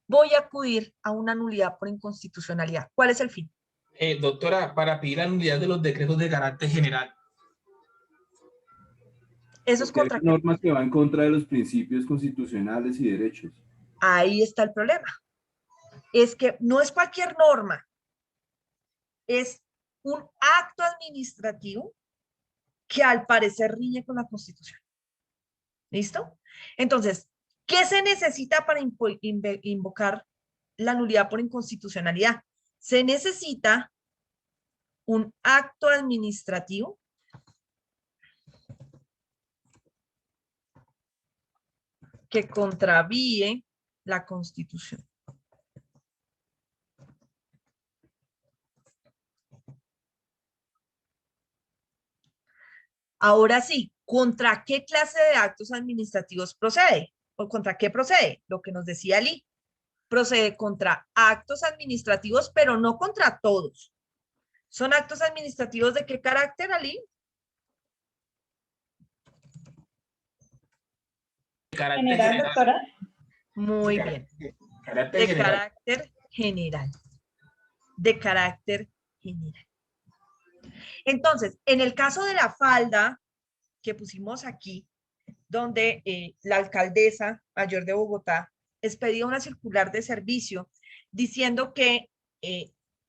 S2: voy a acudir a una nulidad por inconstitucionalidad? ¿Cuál es el fin?
S8: Doctora, para pedir la nulidad de los decretos de carácter general.
S2: Eso es
S5: Porque
S2: contra
S5: hay
S2: qué.
S5: normas que van en contra de los principios constitucionales y derechos.
S2: Ahí está el problema. Es que no es cualquier norma. Es un acto administrativo que al parecer riñe con la Constitución. ¿Listo? Entonces, ¿qué se necesita para invocar la nulidad por inconstitucionalidad? Se necesita un acto administrativo que contravíe la Constitución. Ahora sí, ¿contra qué clase de actos administrativos procede? ¿O contra qué procede? Lo que nos decía Lee. Procede contra actos administrativos, pero no contra todos. ¿Son actos administrativos de qué carácter, Ali?
S8: General,
S3: doctora.
S2: Muy bien.
S8: Carácter
S2: De
S8: general.
S2: carácter general. De carácter general. Entonces, en el caso de la falda que pusimos aquí, donde la alcaldesa mayor de Bogotá expedía una circular de servicio diciendo que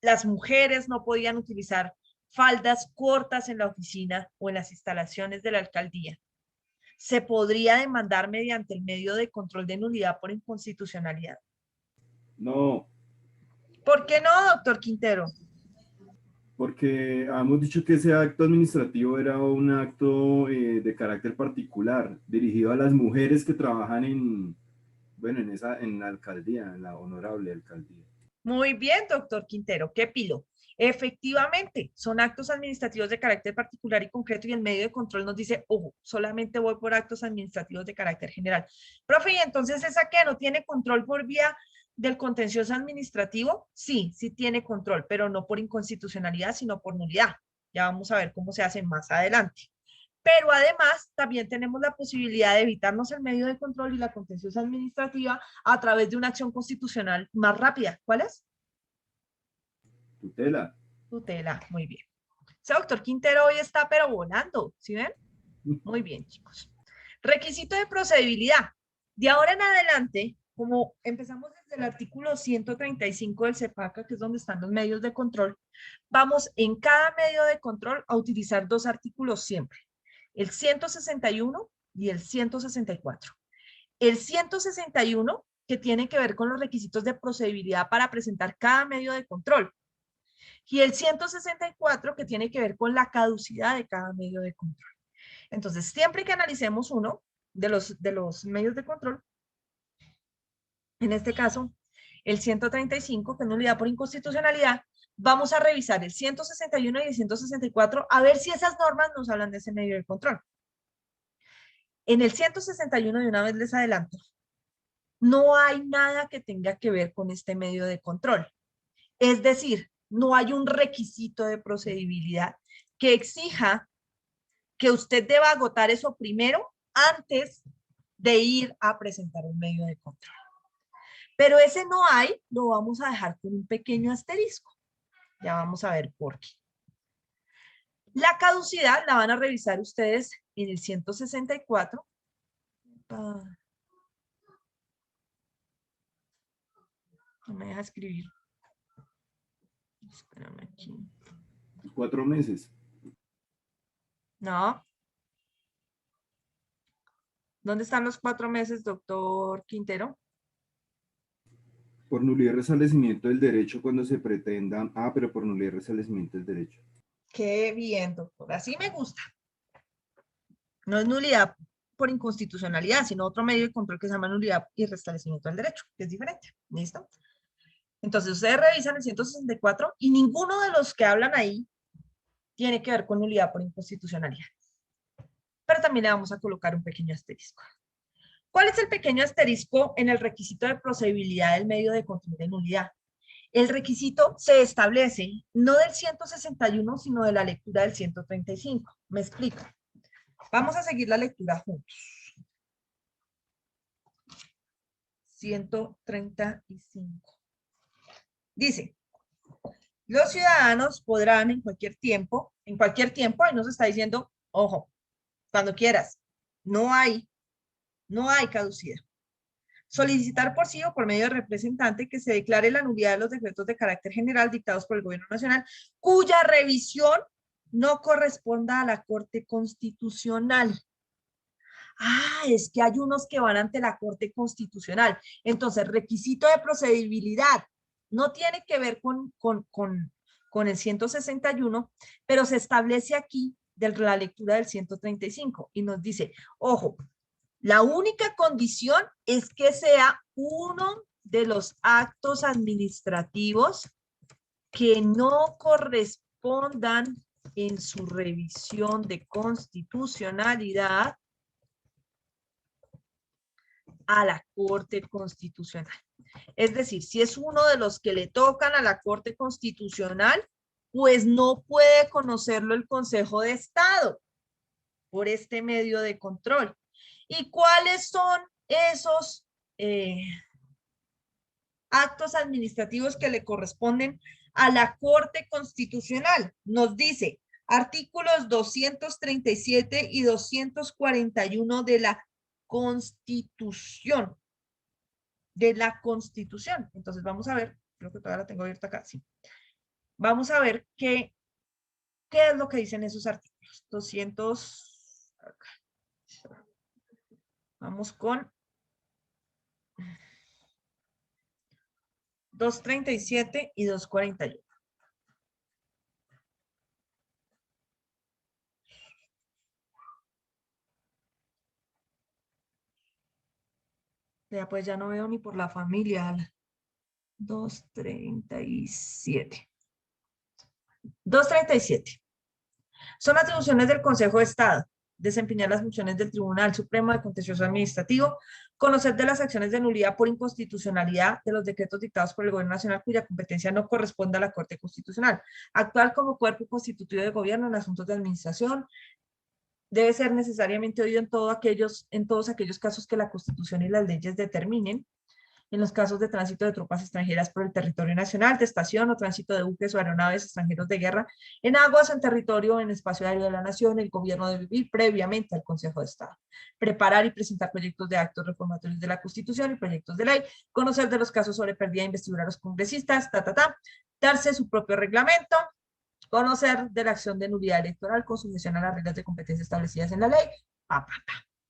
S2: las mujeres no podían utilizar faldas cortas en la oficina o en las instalaciones de la alcaldía. ¿Se podría demandar mediante el medio de control de nulidad por inconstitucionalidad?
S5: No,
S2: ¿Por qué no, doctor Quintero?
S5: porque hemos dicho que ese acto administrativo era un acto de carácter particular, dirigido a las mujeres que trabajan en la alcaldía, en la honorable alcaldía.
S2: Muy bien, doctor Quintero, qué pilo. Efectivamente, son actos administrativos de carácter particular y concreto y el medio de control nos dice, ojo, solamente voy por actos administrativos de carácter general. Profe, ¿y entonces esa qué? ¿No tiene control por vía del contencioso administrativo? Sí, sí tiene control, pero no por inconstitucionalidad, sino por nulidad. Ya vamos a ver cómo se hace más adelante. Pero además también tenemos la posibilidad de evitarnos el medio de control y la contenciosa administrativa a través de una acción constitucional más rápida. ¿Cuál es?
S5: Tutela.
S2: Tutela, muy bien. Ese doctor Quintero hoy está pero volando, ¿sí ven? Muy bien, chicos. Requisito de procedibilidad. De ahora en adelante, como empezamos desde el artículo 135 del CEPACA, que es donde están los medios de control, vamos en cada medio de control a utilizar dos artículos siempre. El 161 y el 164. El 161, que tiene que ver con los requisitos de procedibilidad para presentar cada medio de control. Y el 164, que tiene que ver con la caducidad de cada medio de control. Entonces, siempre que analicemos uno de los medios de control, en este caso, el 135, que es nulidad por inconstitucionalidad, vamos a revisar el 161 y el 164 a ver si esas normas nos hablan de ese medio de control. En el 161, de una vez les adelanto, no hay nada que tenga que ver con este medio de control. Es decir, no hay un requisito de procedibilidad que exija que usted deba agotar eso primero antes de ir a presentar un medio de control. Pero ese no hay, lo vamos a dejar con un pequeño asterisco. Ya vamos a ver por qué. La caducidad la van a revisar ustedes en el 164. No me deja escribir. Espérame aquí.
S5: 4 meses.
S2: No. ¿Dónde están los 4 meses, doctor Quintero?
S5: Por nulidad y restablecimiento del derecho cuando se pretendan. Ah, pero por nulidad y restablecimiento del derecho.
S2: Qué bien, doctor. Así me gusta. No es nulidad por inconstitucionalidad, sino otro medio de control que se llama nulidad y restablecimiento del derecho, que es diferente. ¿Listo? Entonces, ustedes revisan el 164 y ninguno de los que hablan ahí tiene que ver con nulidad por inconstitucionalidad. Pero también le vamos a colocar un pequeño asterisco. ¿Cuál es el pequeño asterisco en el requisito de procedibilidad del medio de control de nulidad? El requisito se establece no del 161, sino de la lectura del 135. Me explico. Vamos a seguir la lectura juntos. 135. Dice, los ciudadanos podrán en cualquier tiempo, ahí nos está diciendo, ojo, cuando quieras, no hay caducidad. Solicitar por sí o por medio de representante que se declare la nulidad de los decretos de carácter general dictados por el Gobierno Nacional, cuya revisión no corresponda a la Corte Constitucional. Ah, es que hay unos que van ante la Corte Constitucional. Entonces, requisito de procedibilidad no tiene que ver con el 161, pero se establece aquí de la lectura del 135 y nos dice, ojo, la única condición es que sea uno de los actos administrativos que no correspondan en su revisión de constitucionalidad a la Corte Constitucional. Es decir, si es uno de los que le tocan a la Corte Constitucional, pues no puede conocerlo el Consejo de Estado por este medio de control. ¿Y cuáles son esos actos administrativos que le corresponden a la Corte Constitucional? Nos dice artículos 237 y 241 de la Constitución. Entonces vamos a ver, creo que todavía la tengo abierta acá, sí. Vamos a ver qué es lo que dicen esos artículos. 200, acá. Vamos con 237 y 241. Ya pues ya no veo ni por la familia. 237. 237. Son atribuciones del Consejo de Estado. Desempeñar las funciones del Tribunal Supremo de Contencioso Administrativo, conocer de las acciones de nulidad por inconstitucionalidad de los decretos dictados por el Gobierno Nacional cuya competencia no corresponde a la Corte Constitucional, actuar como cuerpo constitutivo de gobierno en asuntos de administración, debe ser necesariamente oído en todos aquellos casos que la Constitución y las leyes determinen, en los casos de tránsito de tropas extranjeras por el territorio nacional, de estación o tránsito de buques o aeronaves extranjeros de guerra en aguas, en territorio o en espacio aéreo de la nación, el gobierno debe vivir previamente al Consejo de Estado. Preparar y presentar proyectos de actos reformatorios de la Constitución y proyectos de ley, conocer de los casos sobre pérdida de investidura a los congresistas, darse su propio reglamento, conocer de la acción de nulidad electoral con sujeción a las reglas de competencia establecidas en la ley.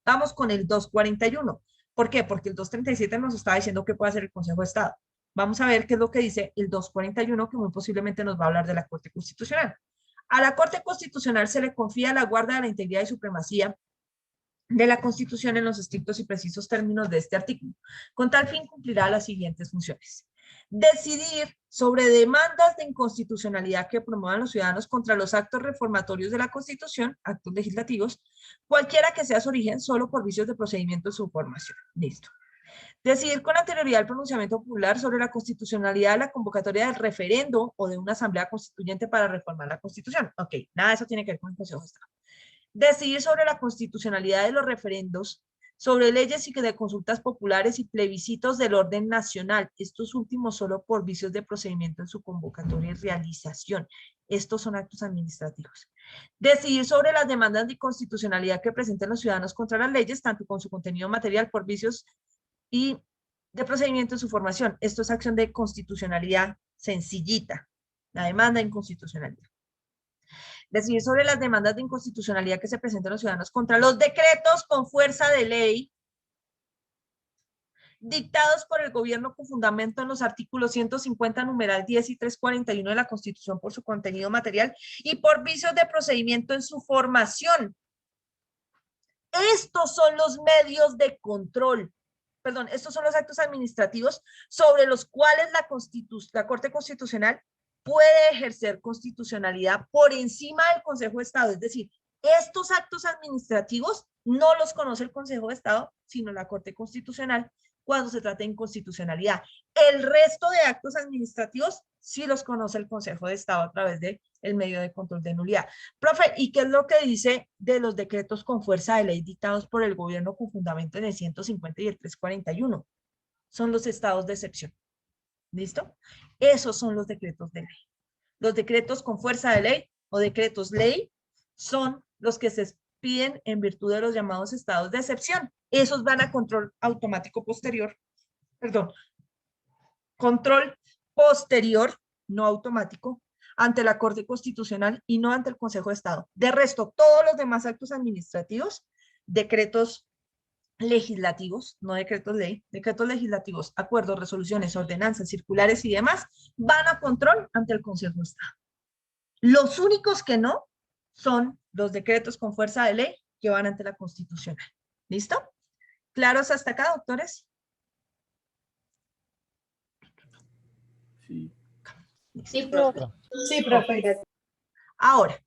S2: Vamos con el 241. ¿Por qué? Porque el 237 nos está diciendo qué puede hacer el Consejo de Estado. Vamos a ver qué es lo que dice el 241, que muy posiblemente nos va a hablar de la Corte Constitucional. A la Corte Constitucional se le confía la guarda de la integridad y supremacía de la Constitución en los estrictos y precisos términos de este artículo. Con tal fin cumplirá las siguientes funciones. Decidir sobre demandas de inconstitucionalidad que promuevan los ciudadanos contra los actos reformatorios de la Constitución, actos legislativos, cualquiera que sea su origen, solo por vicios de procedimiento de su formación. Listo. Decidir con anterioridad el pronunciamiento popular sobre la constitucionalidad de la convocatoria del referendo o de una asamblea constituyente para reformar la Constitución. Ok, nada de eso tiene que ver con el Consejo de Estado. Decidir sobre la constitucionalidad de los referendos, sobre leyes y de consultas populares y plebiscitos del orden nacional, estos últimos solo por vicios de procedimiento en su convocatoria y realización. Estos son actos administrativos. Decidir sobre las demandas de inconstitucionalidad que presenten los ciudadanos contra las leyes, tanto con su contenido material por vicios y de procedimiento en su formación. Esto es acción de constitucionalidad sencillita, la demanda de inconstitucionalidad. Decidir sobre las demandas de inconstitucionalidad que se presentan los ciudadanos contra los decretos con fuerza de ley dictados por el gobierno con fundamento en los artículos 150, numeral 10 y 341 de la Constitución por su contenido material y por vicios de procedimiento en su formación. Estos son los medios de control. Perdón, estos son los actos administrativos sobre los cuales la Corte Constitucional puede ejercer constitucionalidad por encima del Consejo de Estado. Es decir, estos actos administrativos no los conoce el Consejo de Estado, sino la Corte Constitucional cuando se trata de inconstitucionalidad. El resto de actos administrativos sí los conoce el Consejo de Estado a través del medio de control de nulidad. Profe, ¿y qué es lo que dice de los decretos con fuerza de ley dictados por el gobierno con fundamento en el 150 y el 341? Son los estados de excepción. ¿Listo? Esos son los decretos de ley. Los decretos con fuerza de ley o decretos ley son los que se expiden en virtud de los llamados estados de excepción. Esos van a control automático posterior, perdón, control posterior, no automático, ante la Corte Constitucional y no ante el Consejo de Estado. De resto, todos los demás actos administrativos, decretos legislativos, no decretos ley, decretos legislativos, acuerdos, resoluciones, ordenanzas, circulares y demás, van a control ante el Consejo de Estado. Los únicos que no son los decretos con fuerza de ley que van ante la Constitucional. ¿Listo? ¿Claros hasta acá, doctores?
S5: Sí.
S11: Sí, profe.
S3: Sí, profe.
S2: Ahora,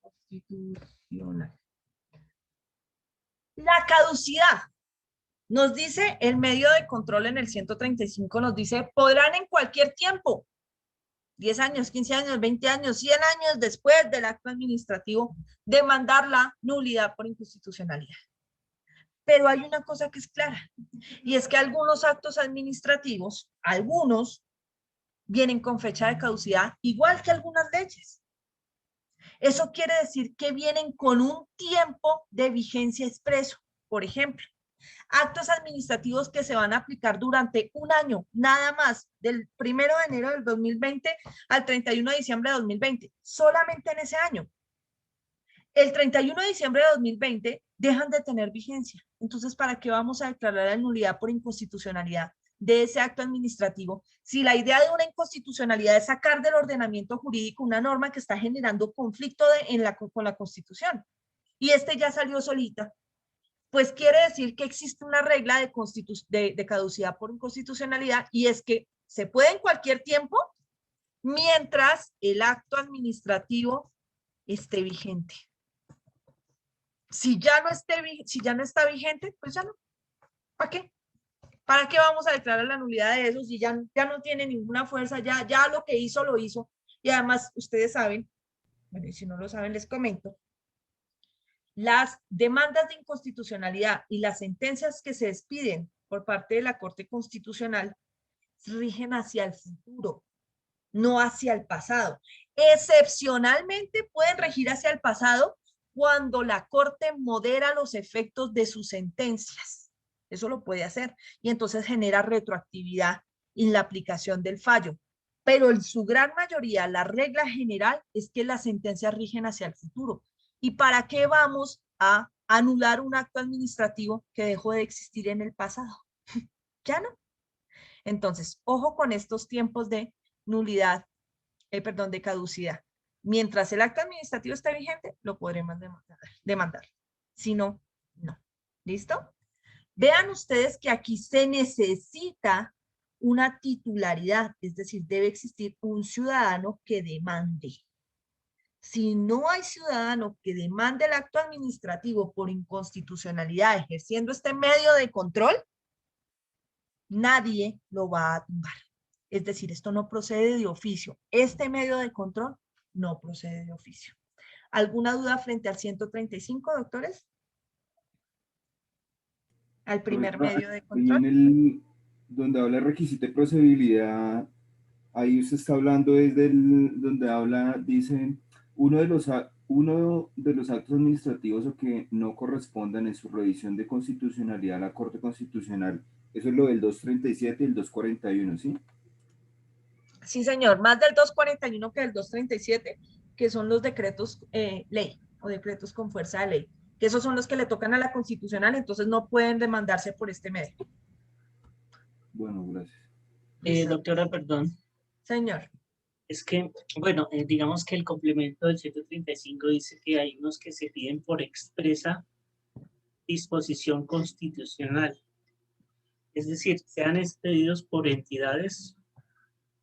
S2: constitucional. La caducidad. Nos dice el medio de control en el 135, nos dice, podrán en cualquier tiempo, 10 años, 15 años, 20 años, 100 años después del acto administrativo, demandar la nulidad por inconstitucionalidad. Pero hay una cosa que es clara, y es que algunos actos administrativos, algunos, vienen con fecha de caducidad, igual que algunas leyes. Eso quiere decir que vienen con un tiempo de vigencia expreso. Por ejemplo, actos administrativos que se van a aplicar durante un año, nada más, del 1 de enero del 2020 al 31 de diciembre de 2020, solamente en ese año. El 31 de diciembre de 2020 dejan de tener vigencia. Entonces, ¿para qué vamos a declarar la nulidad por inconstitucionalidad de ese acto administrativo? Si la idea de una inconstitucionalidad es sacar del ordenamiento jurídico una norma que está generando conflicto con la Constitución, y ya salió solita, pues quiere decir que existe una regla de caducidad por inconstitucionalidad, y es que se puede en cualquier tiempo mientras el acto administrativo esté vigente. Si ya no está vigente, pues ya no. ¿Para qué? ¿Para qué vamos a declarar la nulidad de eso si ya no tiene ninguna fuerza? Ya lo que hizo, lo hizo. Y además, ustedes saben, bueno, y si no lo saben, les comento, las demandas de inconstitucionalidad y las sentencias que se expiden por parte de la Corte Constitucional rigen hacia el futuro, no hacia el pasado. Excepcionalmente pueden regir hacia el pasado cuando la Corte modera los efectos de sus sentencias. Eso lo puede hacer y entonces genera retroactividad en la aplicación del fallo. Pero en su gran mayoría, la regla general es que las sentencias rigen hacia el futuro. ¿Y para qué vamos a anular un acto administrativo que dejó de existir en el pasado? Ya no. Entonces, ojo con estos tiempos de nulidad, de caducidad. Mientras el acto administrativo esté vigente, lo podremos demandar. Si no, no. ¿Listo? Vean ustedes que aquí se necesita una titularidad, es decir, debe existir un ciudadano que demande. Si no hay ciudadano que demande el acto administrativo por inconstitucionalidad ejerciendo este medio de control, nadie lo va a tumbar. Es decir, esto no procede de oficio. Este medio de control no procede de oficio. ¿Alguna duda frente al 135, doctores? Al primer medio de
S5: Ahí
S2: control.
S5: donde habla de requisito de procedibilidad, ahí usted está hablando desde donde habla, dice, uno de los actos administrativos o que no correspondan en su revisión de constitucionalidad a la Corte Constitucional. Eso es lo del 237 y el 241, ¿sí?
S2: Sí, señor, más del 241 que del 237, que son los decretos ley o decretos con fuerza de ley, que esos son los que le tocan a la Constitucional, entonces no pueden demandarse por este medio.
S5: Bueno, gracias.
S4: Doctora, perdón.
S2: Señor.
S4: Es que, bueno, digamos que el complemento del 135 dice que hay unos que se piden por expresa disposición constitucional. Es decir, sean expedidos por entidades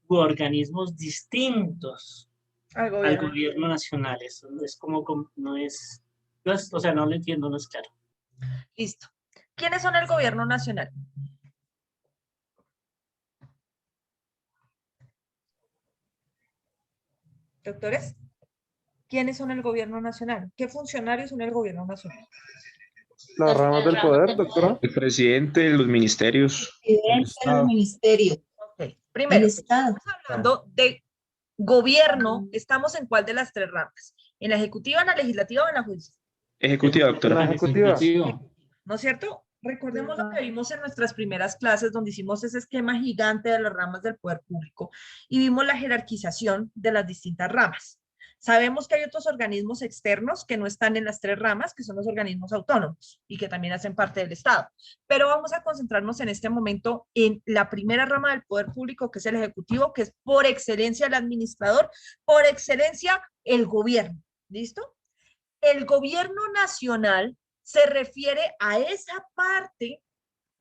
S4: u organismos distintos al gobierno nacional. Eso es como no es, o sea, no lo entiendo, no es claro.
S2: Listo. ¿Quiénes son el gobierno nacional? Doctores, ¿quiénes son el gobierno nacional? ¿Qué funcionarios son el gobierno nacional?
S10: Las ramas del poder, doctora.
S7: El presidente, los ministerios.
S3: Los ministerios.
S2: Okay. Primero,
S3: El Estado.
S2: estamos hablando de gobierno. ¿Estamos en cuál de las tres ramas? ¿En la ejecutiva, en la legislativa o en la judicial?
S7: Ejecutiva, doctora.
S10: La ejecutiva.
S2: ¿No es cierto? Recordemos lo que vimos en nuestras primeras clases, donde hicimos ese esquema gigante de las ramas del poder público y vimos la jerarquización de las distintas ramas. Sabemos que hay otros organismos externos que no están en las tres ramas, que son los organismos autónomos y que también hacen parte del Estado. Pero vamos a concentrarnos en este momento en la primera rama del poder público, que es el ejecutivo, que es por excelencia el administrador, por excelencia el gobierno. ¿Listo? El gobierno nacional se refiere a esa parte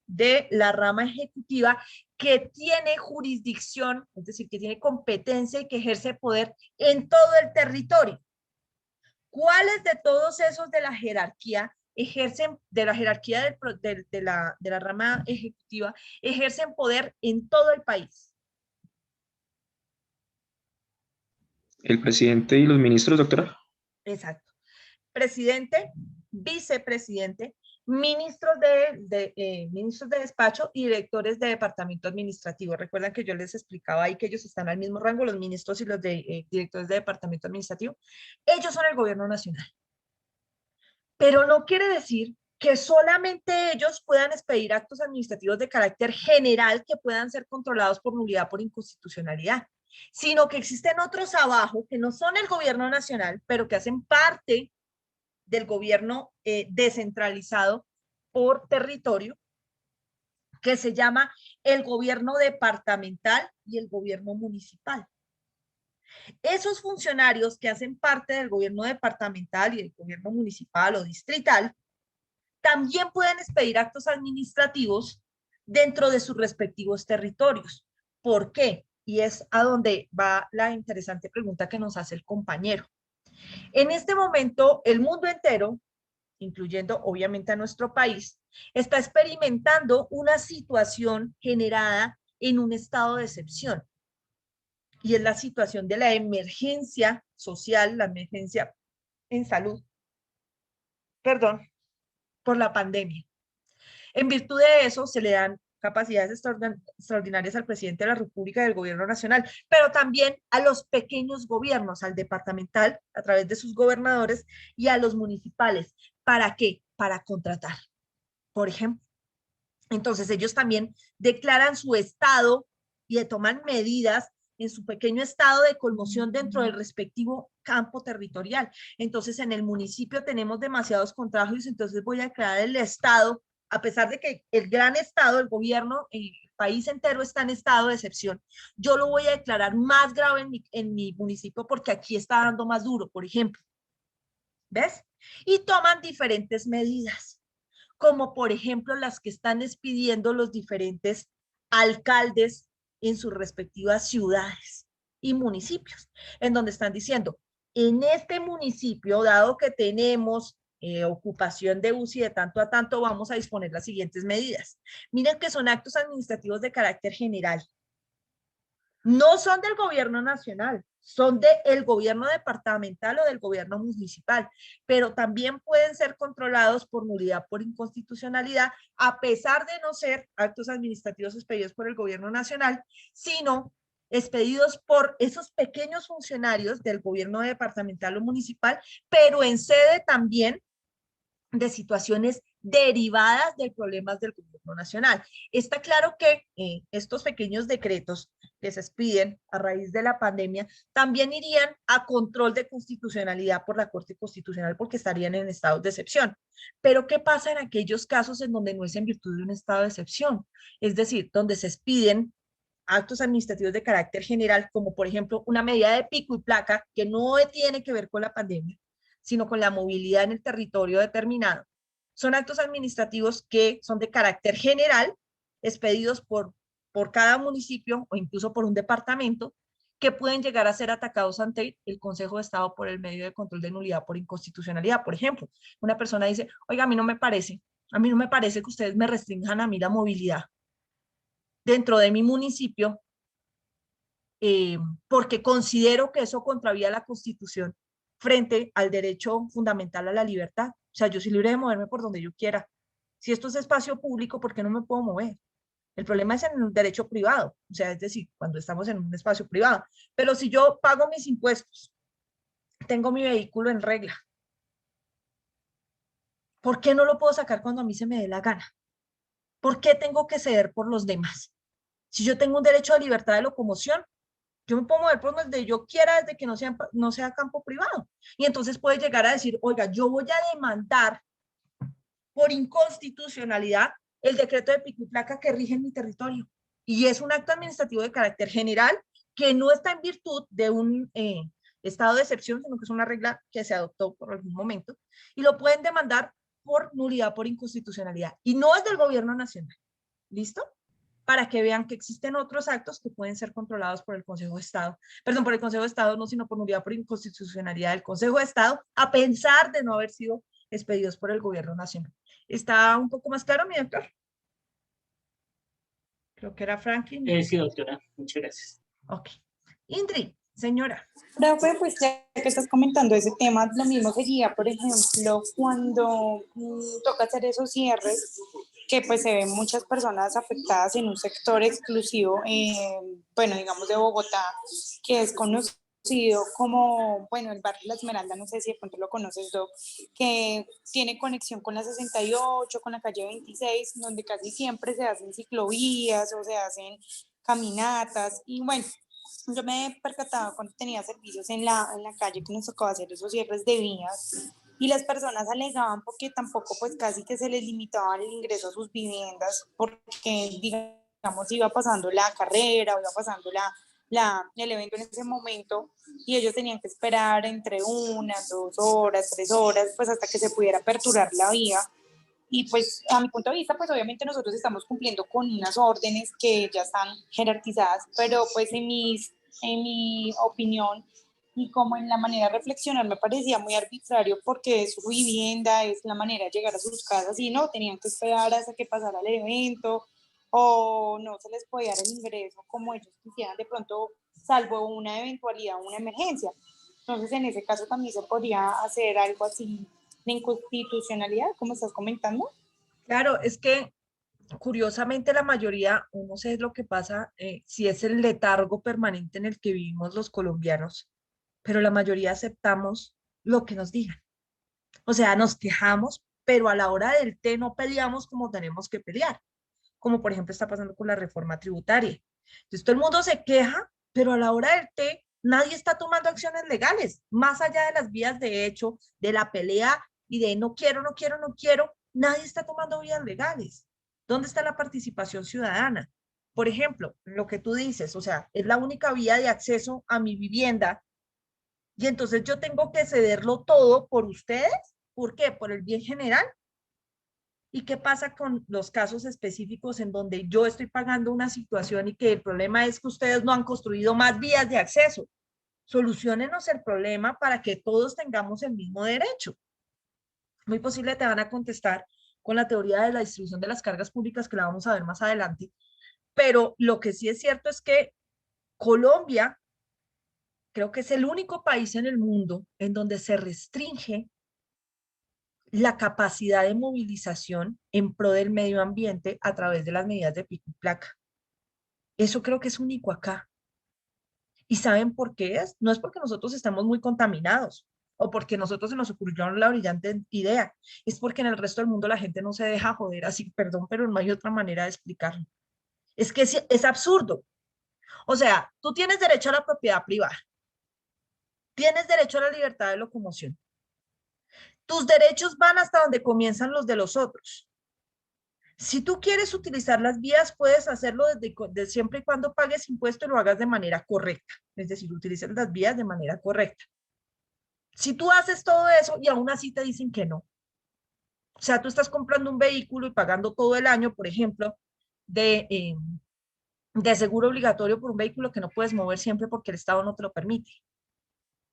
S2: de la rama ejecutiva que tiene jurisdicción, es decir, que tiene competencia y que ejerce poder en todo el territorio. ¿Cuáles de todos esos de la jerarquía ejercen, de la jerarquía de la rama ejecutiva, ejercen poder en todo el país?
S7: El presidente y los ministros, doctora.
S2: Exacto. Presidente, vicepresidente, ministros ministros de despacho y directores de departamento administrativo. Recuerdan que yo les explicaba ahí que ellos están al mismo rango, los ministros y los directores de departamento administrativo. Ellos son el gobierno nacional. Pero no quiere decir que solamente ellos puedan expedir actos administrativos de carácter general que puedan ser controlados por nulidad por inconstitucionalidad, sino que existen otros abajo que no son el gobierno nacional, pero que hacen parte del gobierno descentralizado por territorio, que se llama el gobierno departamental y el gobierno municipal. Esos funcionarios que hacen parte del gobierno departamental y del gobierno municipal o distrital también pueden expedir actos administrativos dentro de sus respectivos territorios. ¿Por qué? Y es a donde va la interesante pregunta que nos hace el compañero. En este momento, el mundo entero, incluyendo obviamente a nuestro país, está experimentando una situación generada en un estado de excepción. Y es la situación de la emergencia social, la emergencia en salud, perdón, por la pandemia. En virtud de eso, se le dan capacidades extraordinarias al presidente de la República y del gobierno nacional, pero también a los pequeños gobiernos, al departamental, a través de sus gobernadores, y a los municipales. ¿Para qué? Para contratar, por ejemplo. Entonces, ellos también declaran su estado y toman medidas en su pequeño estado de conmoción dentro del respectivo campo territorial. Entonces, en el municipio tenemos demasiados contagios, entonces voy a declarar el estado, a pesar de que el gran estado, el gobierno país entero está en estado de excepción, yo lo voy a declarar más grave en mi municipio porque aquí está dando más duro, por ejemplo. ¿Ves? Y toman diferentes medidas, como por ejemplo las que están expidiendo los diferentes alcaldes en sus respectivas ciudades y municipios, en donde están diciendo, en este municipio, dado que tenemos ocupación de UCI de tanto a tanto, vamos a disponer las siguientes medidas. Miren que son actos administrativos de carácter general. No son del gobierno nacional, son del gobierno departamental o del gobierno municipal, pero también pueden ser controlados por nulidad por inconstitucionalidad, a pesar de no ser actos administrativos expedidos por el gobierno nacional, sino expedidos por esos pequeños funcionarios del gobierno departamental o municipal, pero en sede también de situaciones derivadas de problemas del gobierno nacional. Está claro que estos pequeños decretos que se expiden a raíz de la pandemia también irían a control de constitucionalidad por la Corte Constitucional porque estarían en estados de excepción. Pero ¿qué pasa en aquellos casos en donde no es en virtud de un estado de excepción? Es decir, donde se expiden actos administrativos de carácter general, como por ejemplo una medida de pico y placa que no tiene que ver con la pandemia, sino con la movilidad en el territorio determinado. Son actos administrativos que son de carácter general, expedidos por cada municipio o incluso por un departamento, que pueden llegar a ser atacados ante el Consejo de Estado por el medio de control de nulidad por inconstitucionalidad. Por ejemplo, una persona dice, oiga, a mí no me parece que ustedes me restrinjan a mí la movilidad dentro de mi municipio, porque considero que eso contravía la Constitución frente al derecho fundamental a la libertad. O sea, yo soy libre de moverme por donde yo quiera. Si esto es espacio público, ¿por qué no me puedo mover? El problema es en el derecho privado, o sea, es decir, cuando estamos en un espacio privado. Pero si yo pago mis impuestos, tengo mi vehículo en regla, ¿por qué no lo puedo sacar cuando a mí se me dé la gana? ¿Por qué tengo que ceder por los demás? Si yo tengo un derecho de libertad de locomoción, yo me puedo mover por donde yo quiera desde que no sea campo privado. Y entonces puede llegar a decir, oiga, yo voy a demandar por inconstitucionalidad el decreto de pico y placa que rige en mi territorio. Y es un acto administrativo de carácter general que no está en virtud de un estado de excepción, sino que es una regla que se adoptó por algún momento. Y lo pueden demandar por nulidad por inconstitucionalidad. Y no es del gobierno nacional. ¿Listo? Para que vean que existen otros actos que pueden ser controlados por el Consejo de Estado. Perdón, por el Consejo de Estado, no, sino por nulidad por inconstitucionalidad del Consejo de Estado, a pesar de no haber sido expedidos por el gobierno nacional. ¿Está un poco más claro, mi doctor? Creo que era Franklin.
S4: Sí, doctora, muchas gracias.
S2: Ok. Indri, señora.
S12: Profe, pues ya que estás comentando ese tema, lo mismo sería, por ejemplo, cuando toca hacer esos cierres, que pues se ven muchas personas afectadas en un sector exclusivo, bueno, digamos de Bogotá, que es conocido como, bueno, el barrio La Esmeralda, no sé si de pronto lo conoces, Doc, que tiene conexión con la 68, con la calle 26, donde casi siempre se hacen ciclovías o se hacen caminatas, y bueno, yo me he percatado cuando tenía servicios en la calle que nos tocaba hacer esos cierres de vías, y las personas alegaban porque tampoco pues casi que se les limitaba el ingreso a sus viviendas porque digamos iba pasando la carrera o iba pasando el evento en ese momento y ellos tenían que esperar entre 1, 2 horas, 3 horas pues hasta que se pudiera aperturar la vía. Y pues a mi punto de vista pues obviamente nosotros estamos cumpliendo con unas órdenes que ya están jerarquizadas, pero pues en mi opinión y como en la manera de reflexionar me parecía muy arbitrario porque es su vivienda, es la manera de llegar a sus casas y no, tenían que esperar hasta que pasara el evento o no se les podía dar el ingreso como ellos quisieran de pronto, salvo una eventualidad, una emergencia. Entonces en ese caso también se podría hacer algo así de inconstitucionalidad, como estás comentando.
S2: Claro, es que curiosamente la mayoría, no sé lo que pasa, si es el letargo permanente en el que vivimos los colombianos, pero la mayoría aceptamos lo que nos digan. O sea, nos quejamos, pero a la hora del té no peleamos como tenemos que pelear, como por ejemplo está pasando con la reforma tributaria. Entonces todo el mundo se queja, pero a la hora del té nadie está tomando acciones legales, más allá de las vías de hecho, de la pelea y de no quiero, no quiero, no quiero, nadie está tomando vías legales. ¿Dónde está la participación ciudadana? Por ejemplo, lo que tú dices, o sea, es la única vía de acceso a mi vivienda y entonces yo tengo que cederlo todo por ustedes. ¿Por qué? Por el bien general. ¿Y qué pasa con los casos específicos en donde yo estoy pagando una situación y que el problema es que ustedes no han construido más vías de acceso? Soluciónenos el problema para que todos tengamos el mismo derecho. Muy posible te van a contestar con la teoría de la distribución de las cargas públicas, que la vamos a ver más adelante. Pero lo que sí es cierto es que Colombia creo que es el único país en el mundo en donde se restringe la capacidad de movilización en pro del medio ambiente a través de las medidas de pico y placa. Eso creo que es único acá. ¿Y saben por qué es? No es porque nosotros estamos muy contaminados o porque nosotros se nos ocurrió la brillante idea. Es porque en el resto del mundo la gente no se deja joder así, perdón, pero no hay otra manera de explicarlo. Es que es absurdo. O sea, tú tienes derecho a la propiedad privada. Tienes derecho a la libertad de locomoción. Tus derechos van hasta donde comienzan los de los otros. Si tú quieres utilizar las vías, puedes hacerlo desde siempre y cuando pagues impuestos y lo hagas de manera correcta. Es decir, utilices las vías de manera correcta. Si tú haces todo eso y aún así te dicen que no. O sea, tú estás comprando un vehículo y pagando todo el año, por ejemplo, de seguro obligatorio por un vehículo que no puedes mover siempre porque el Estado no te lo permite.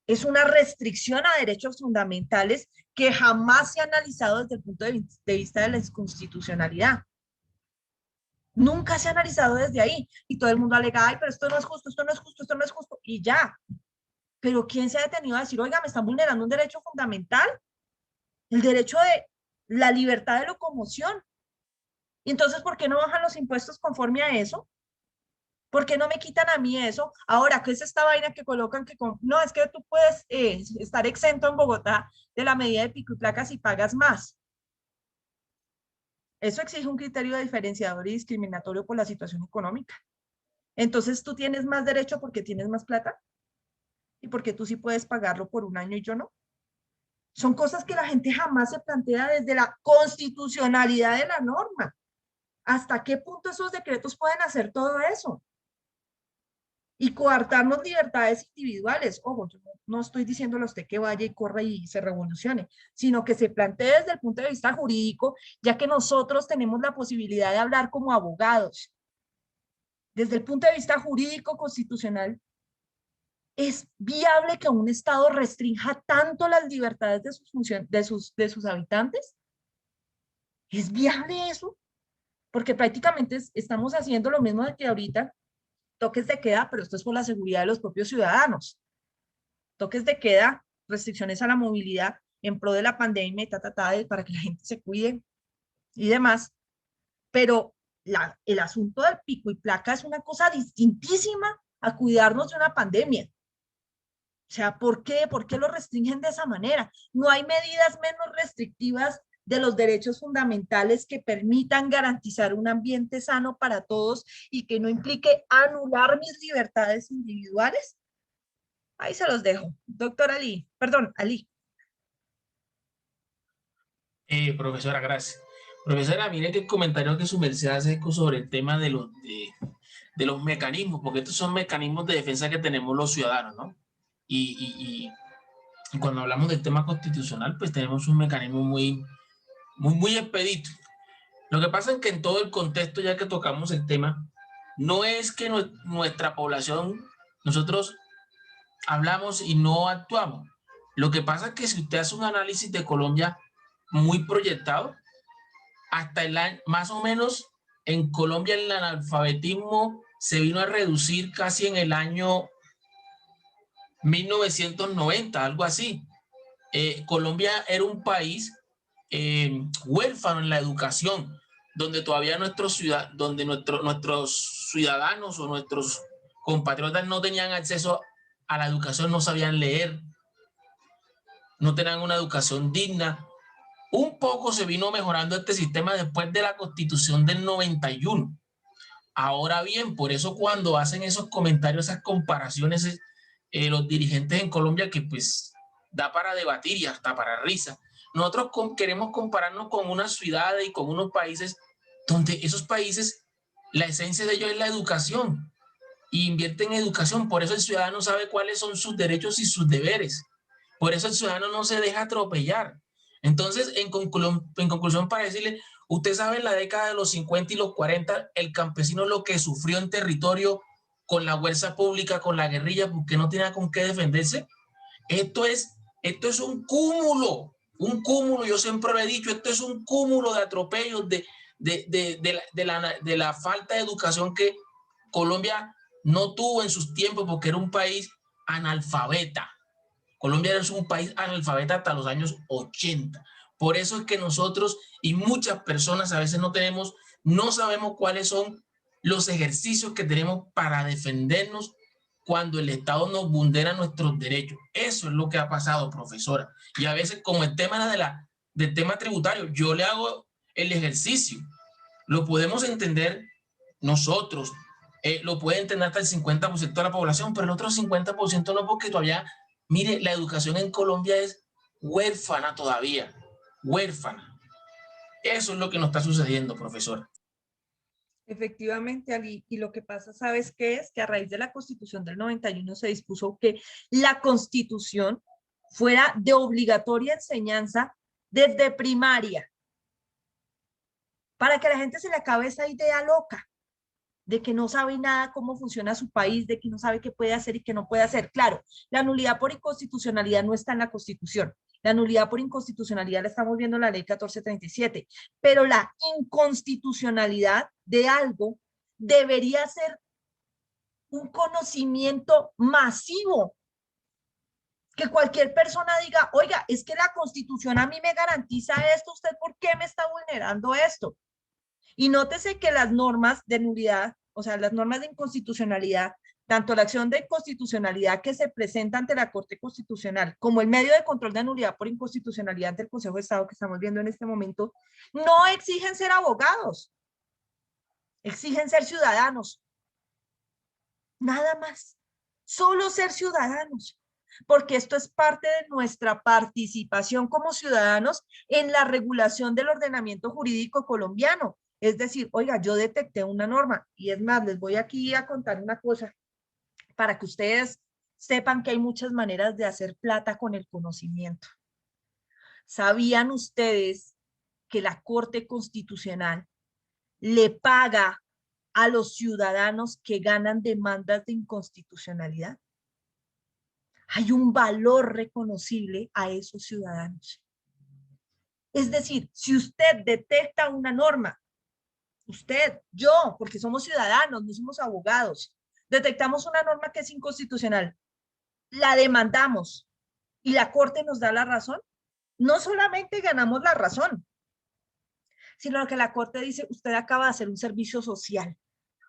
S2: Es una restricción a derechos fundamentales que jamás se ha analizado desde el punto de vista de la constitucionalidad. Nunca se ha analizado desde ahí. Y todo el mundo alega, ay, pero esto no es justo, esto no es justo, esto no es justo. Y ya. Pero ¿quién se ha detenido a decir, oiga, me están vulnerando un derecho fundamental? El derecho de la libertad de locomoción. Y entonces, ¿por qué no bajan los impuestos conforme a eso? ¿Por qué no me quitan a mí eso? Ahora, ¿qué es esta vaina que colocan que no, es que tú puedes estar exento en Bogotá de la medida de pico y placa si pagas más? Eso exige un criterio diferenciador y discriminatorio por la situación económica. Entonces, tú tienes más derecho porque tienes más plata y porque tú sí puedes pagarlo por un año y yo no. Son cosas que la gente jamás se plantea desde la constitucionalidad de la norma. ¿Hasta qué punto esos decretos pueden hacer todo eso? Y coartarnos libertades individuales. Ojo, yo no estoy diciéndole a usted que vaya y corra y se revolucione, sino que se plantee desde el punto de vista jurídico, ya que nosotros tenemos la posibilidad de hablar como abogados. Desde el punto de vista jurídico constitucional, ¿es viable que un Estado restrinja tanto las libertades de sus habitantes? ¿Es viable eso? Porque prácticamente estamos haciendo lo mismo de que ahorita, toques de queda, pero esto es por la seguridad de los propios ciudadanos. Toques de queda, restricciones a la movilidad en pro de la pandemia, para que la gente se cuide y demás. Pero el asunto del pico y placa es una cosa distintísima a cuidarnos de una pandemia. O sea, ¿por qué? ¿Por qué lo restringen de esa manera? No hay medidas menos restrictivas de los derechos fundamentales que permitan garantizar un ambiente sano para todos y que no implique anular mis libertades individuales. Ahí se los dejo. Doctor Ali, perdón, Ali.
S8: Profesora, gracias. Profesora, mire que el comentario que su merced hace sobre el tema de los mecanismos, porque estos son mecanismos de defensa que tenemos los ciudadanos, ¿no? Y cuando hablamos del tema constitucional, pues tenemos un mecanismo muy expedito. Lo que pasa es que en todo el contexto, ya que tocamos el tema, no es que nuestra población, nosotros hablamos y no actuamos. Lo que pasa es que si usted hace un análisis de Colombia muy proyectado, hasta el año, más o menos en Colombia el analfabetismo se vino a reducir casi en el año 1990, algo así. Colombia era un país huérfano en la educación, donde todavía nuestros ciudadanos o nuestros compatriotas no tenían acceso a la educación, no sabían leer, no tenían una educación digna. Un poco se vino mejorando este sistema después de la Constitución del 91. Ahora bien, por eso cuando hacen esos comentarios, esas comparaciones, los dirigentes en Colombia, que pues da para debatir y hasta para risa. Nosotros queremos compararnos con unas ciudades y con unos países donde esos países La esencia de ellos es la educación. Y invierte en educación. Por eso el ciudadano sabe cuáles son sus derechos y sus deberes. Por eso el ciudadano no se deja atropellar. Entonces, en conclusión, para decirle, usted sabe en la década de los 50 y los 40, el campesino lo que sufrió en territorio con la fuerza pública, con la guerrilla, porque no tenía con qué defenderse. Esto es un cúmulo, yo siempre lo he dicho, esto es un cúmulo de atropellos, de la falta de educación que Colombia no tuvo en sus tiempos, porque era un país analfabeta. Colombia es un país analfabeta hasta los años 80. Por eso es que nosotros y muchas personas a veces no sabemos cuáles son los ejercicios que tenemos para defendernos cuando el Estado nos vulnera nuestros derechos. Eso es lo que ha pasado, profesora. Y a veces, como el tema del tema tributario, yo le hago el ejercicio. Lo podemos entender nosotros, lo puede entender hasta el 50% de la población, pero el otro 50% no, porque todavía, mire, la educación en Colombia es huérfana todavía, huérfana. Eso es lo que nos está sucediendo, profesora.
S2: Efectivamente, Ali, y lo que pasa, ¿sabes qué es? Que a raíz de la Constitución del 91 se dispuso que la Constitución fuera de obligatoria enseñanza desde primaria, para que a la gente se le acabe esa idea loca de que no sabe nada cómo funciona su país, de que no sabe qué puede hacer y qué no puede hacer. Claro, la nulidad por inconstitucionalidad no está en la Constitución. La nulidad por inconstitucionalidad la estamos viendo en la ley 1437, pero la inconstitucionalidad de algo debería ser un conocimiento masivo, que cualquier persona diga, oiga, es que la Constitución a mí me garantiza esto, ¿usted por qué me está vulnerando esto? Y nótese que las normas de nulidad, o sea, las normas de inconstitucionalidad, tanto la acción de inconstitucionalidad que se presenta ante la Corte Constitucional como el medio de control de nulidad por inconstitucionalidad ante el Consejo de Estado que estamos viendo en este momento, no exigen ser abogados, exigen ser ciudadanos. Nada más, solo ser ciudadanos, porque esto es parte de nuestra participación como ciudadanos en la regulación del ordenamiento jurídico colombiano. Es decir, oiga, yo detecté una norma, y es más, les voy aquí a contar una cosa, para que ustedes sepan que hay muchas maneras de hacer plata con el conocimiento. ¿Sabían ustedes que la Corte Constitucional le paga a los ciudadanos que ganan demandas de inconstitucionalidad? Hay un valor reconocible a esos ciudadanos. Es decir, si usted detecta una norma, usted, yo, porque somos ciudadanos, no somos abogados, detectamos una norma que es inconstitucional, la demandamos y la Corte nos da la razón, no solamente ganamos la razón, sino que la Corte dice, usted acaba de hacer un servicio social,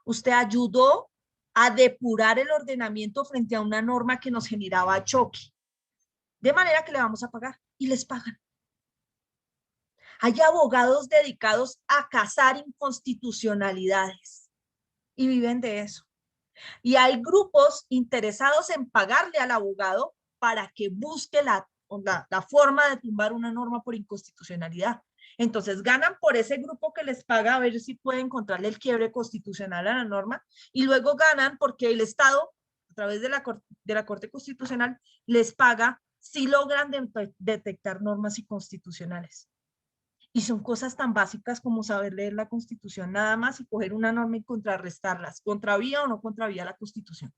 S2: usted ayudó a depurar el ordenamiento frente a una norma que nos generaba choque, de manera que le vamos a pagar, y les pagan. Hay abogados dedicados a cazar inconstitucionalidades y viven de eso. Y hay grupos interesados en pagarle al abogado para que busque la forma de tumbar una norma por inconstitucionalidad. Entonces ganan por ese grupo que les paga a ver si puede encontrarle el quiebre constitucional a la norma, y luego ganan porque el Estado, a través de la Corte Constitucional, les paga si logran detectar normas inconstitucionales. Y son cosas tan básicas como saber leer la Constitución nada más y coger una norma y contrarrestarlas, contravía o no contravía la Constitución.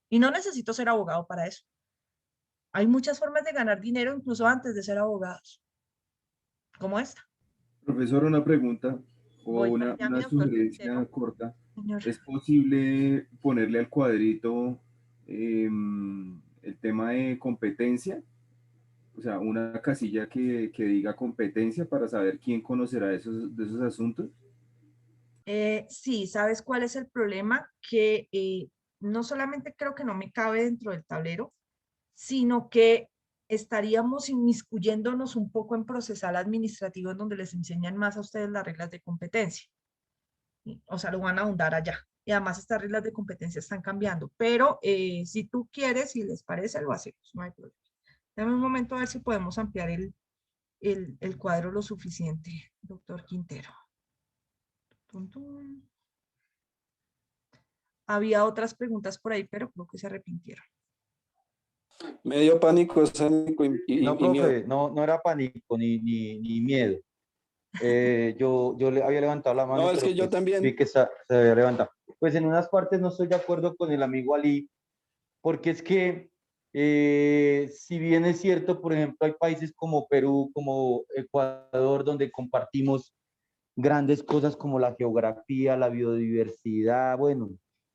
S2: Y no necesito ser abogado para eso. Hay muchas formas de ganar dinero incluso antes de ser abogados, como esta.
S5: Profesor, una pregunta o una sugerencia corta.
S2: Señor.
S5: ¿Es posible ponerle al cuadrito el tema de competencia? O sea, una casilla que diga competencia para saber quién conocerá de esos asuntos.
S2: Sí, ¿sabes cuál es el problema? Que no solamente creo que no me cabe dentro del tablero, sino que estaríamos inmiscuyéndonos un poco en procesal administrativo en donde les enseñan más a ustedes las reglas de competencia. O sea, lo van a ahondar allá. Y además estas reglas de competencia están cambiando. Pero si tú quieres, si les parece, lo hacemos, no hay problema. Dame un momento a ver si podemos ampliar el cuadro lo suficiente, doctor Quintero. Tum, tum. había otras preguntas por ahí, pero creo que se arrepintieron.
S9: Me dio pánico, escénico
S13: No,
S9: y miedo.
S13: profe, no era pánico ni miedo. Yo le había levantado la mano,
S9: No, es
S13: pero
S9: que yo
S13: pues
S9: también.
S13: vi que se había levantado. Pues en unas partes no estoy de acuerdo con el amigo Ali, porque es que si bien es cierto, por ejemplo, hay países como Perú, como Ecuador, donde compartimos grandes cosas como la geografía, la biodiversidad, bueno,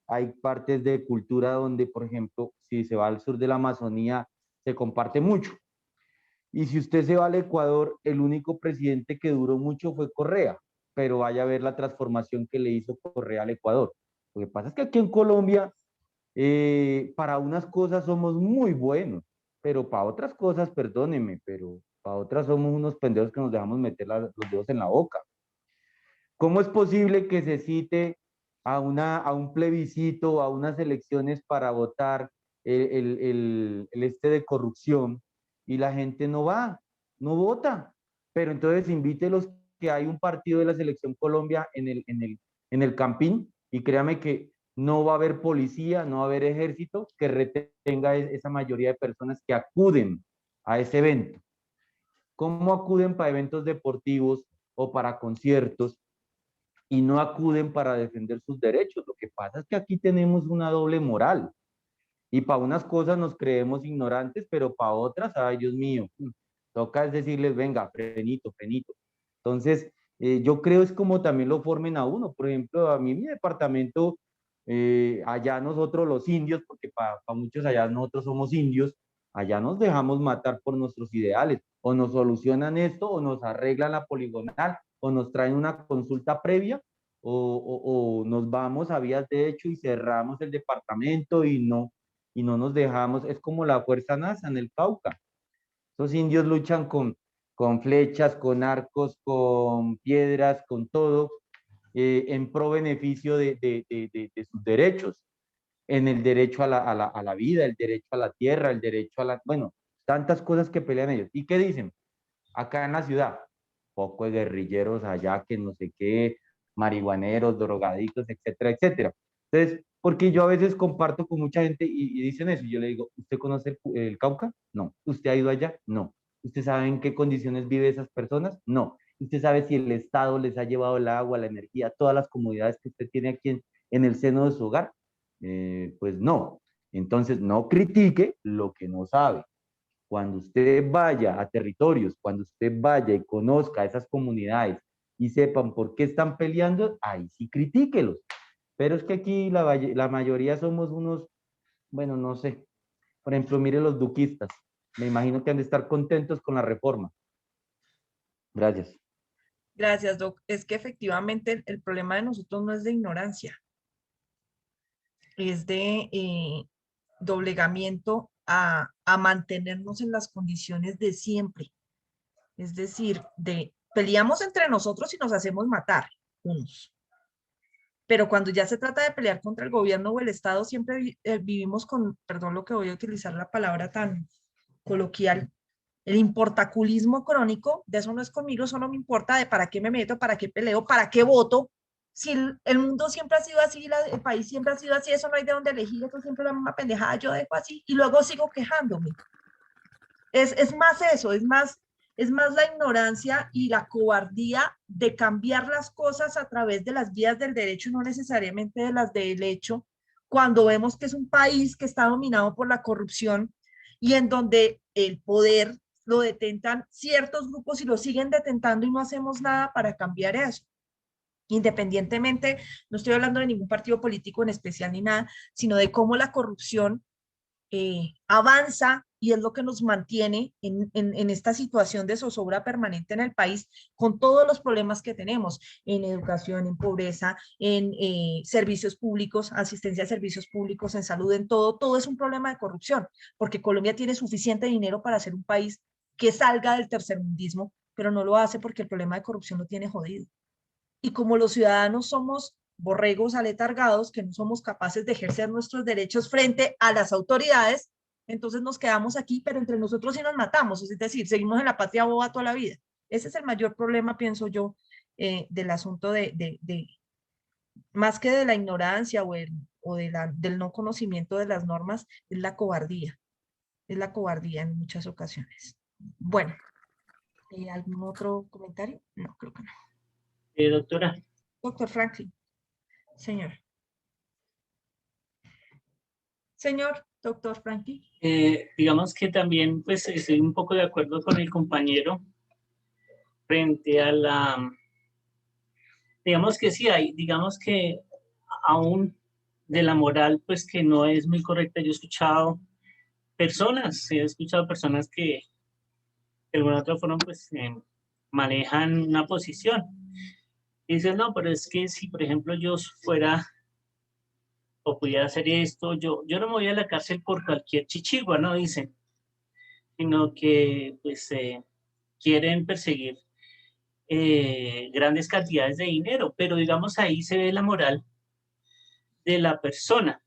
S13: hay partes de cultura donde, por ejemplo, si se va al sur de la Amazonía, se comparte mucho. Y si usted se va al Ecuador, el único presidente que duró mucho fue Correa, pero vaya a ver la transformación que le hizo Correa al Ecuador. Lo que pasa es que aquí en Colombia, para unas cosas somos muy buenos, pero para otras cosas, perdónenme, pero para otras somos unos pendejos que nos dejamos meter los dedos en la boca. ¿Cómo es posible que se cite a un plebiscito, a unas elecciones para votar el de corrupción y la gente no va, no vota? Pero entonces invítelos, que hay un partido de la Selección Colombia en el Campín, y créame que no va a haber policía, no va a haber ejército que retenga esa mayoría de personas que acuden a ese evento. ¿Cómo acuden para eventos deportivos o para conciertos y no acuden para defender sus derechos? Lo que pasa es que aquí tenemos una doble moral, y para unas cosas nos creemos ignorantes, pero para otras, ay Dios mío, toca es decirles, venga, frenito, frenito. Entonces, yo creo es como también lo formen a uno. Por ejemplo, a mí mi departamento, allá nosotros los indios, porque para muchos allá nosotros somos indios, allá nos dejamos matar por nuestros ideales. O nos solucionan esto, o nos arreglan la poligonal, o nos traen una consulta previa, o nos vamos a vías de hecho y cerramos el departamento y no nos dejamos. Es como la Fuerza NASA en el Cauca. Esos indios luchan con flechas, con arcos, con piedras, con todo, en pro beneficio de sus derechos, en el derecho a la vida, el derecho a la tierra, el derecho a la... Bueno, tantas cosas que pelean ellos. ¿Y qué dicen? Acá en la ciudad, poco de guerrilleros allá, que no sé qué, marihuaneros, drogadictos, etcétera, etcétera. Entonces, porque yo a veces comparto con mucha gente y dicen eso, y yo le digo, ¿usted conoce el Cauca? No. ¿Usted ha ido allá? No. ¿Usted sabe en qué condiciones viven esas personas? No. ¿Usted sabe si el Estado les ha llevado el agua, la energía, todas las comodidades que usted tiene aquí en el seno de su hogar? Pues no. Entonces, no critique lo que no sabe. Cuando usted vaya a territorios, cuando usted vaya y conozca a esas comunidades y sepan por qué están peleando, ahí sí critíquelos. Pero es que aquí la mayoría somos unos, bueno, no sé. Por ejemplo, mire los duquistas. Me imagino que han de estar contentos con la reforma. Gracias.
S2: Gracias, Doc. Es que efectivamente el problema de nosotros no es de ignorancia, es de doblegamiento a mantenernos en las condiciones de siempre. Es decir, peleamos entre nosotros y nos hacemos matar unos. Pero cuando ya se trata de pelear contra el gobierno o el Estado, siempre vivimos con, perdón lo que voy a utilizar la palabra tan coloquial, el importaculismo crónico. De eso no es conmigo, eso no me importa, de para qué me meto, para qué peleo, para qué voto. Si el mundo siempre ha sido así, el país siempre ha sido así, eso no hay de dónde elegir, eso siempre es la misma pendejada, yo dejo así y luego sigo quejándome. Es más eso, es más la ignorancia y la cobardía de cambiar las cosas a través de las vías del derecho y no necesariamente de las del hecho, cuando vemos que es un país que está dominado por la corrupción y en donde el poder lo detentan ciertos grupos y lo siguen detentando y no hacemos nada para cambiar eso. Independientemente, no estoy hablando de ningún partido político en especial ni nada, sino de cómo la corrupción avanza y es lo que nos mantiene en esta situación de zozobra permanente en el país, con todos los problemas que tenemos en educación, en pobreza, en servicios públicos, asistencia a servicios públicos, en salud, en todo es un problema de corrupción, porque Colombia tiene suficiente dinero para ser un país que salga del tercermundismo, pero no lo hace porque el problema de corrupción lo tiene jodido. Y como los ciudadanos somos borregos aletargados, que no somos capaces de ejercer nuestros derechos frente a las autoridades, entonces nos quedamos aquí, pero entre nosotros sí nos matamos, es decir, seguimos en la patria boba toda la vida. Ese es el mayor problema, pienso yo, del asunto de más que de la ignorancia del no conocimiento de las normas, es la cobardía. Es la cobardía en muchas ocasiones. Bueno, ¿algún otro comentario? No, creo que no.
S4: Doctora.
S2: Doctor Franklin. Señor. Señor, doctor Franklin.
S4: Digamos que también pues estoy un poco de acuerdo con el compañero frente a la, digamos que sí hay, digamos que aún de la moral pues que no es muy correcta. Yo he escuchado personas que de alguna otra forma pues manejan una posición. Y dicen, no, pero es que si por ejemplo yo fuera o pudiera hacer esto, yo no me voy a la cárcel por cualquier chichigua, ¿no? Dicen, sino que pues quieren perseguir grandes cantidades de dinero, pero digamos ahí se ve la moral de la persona.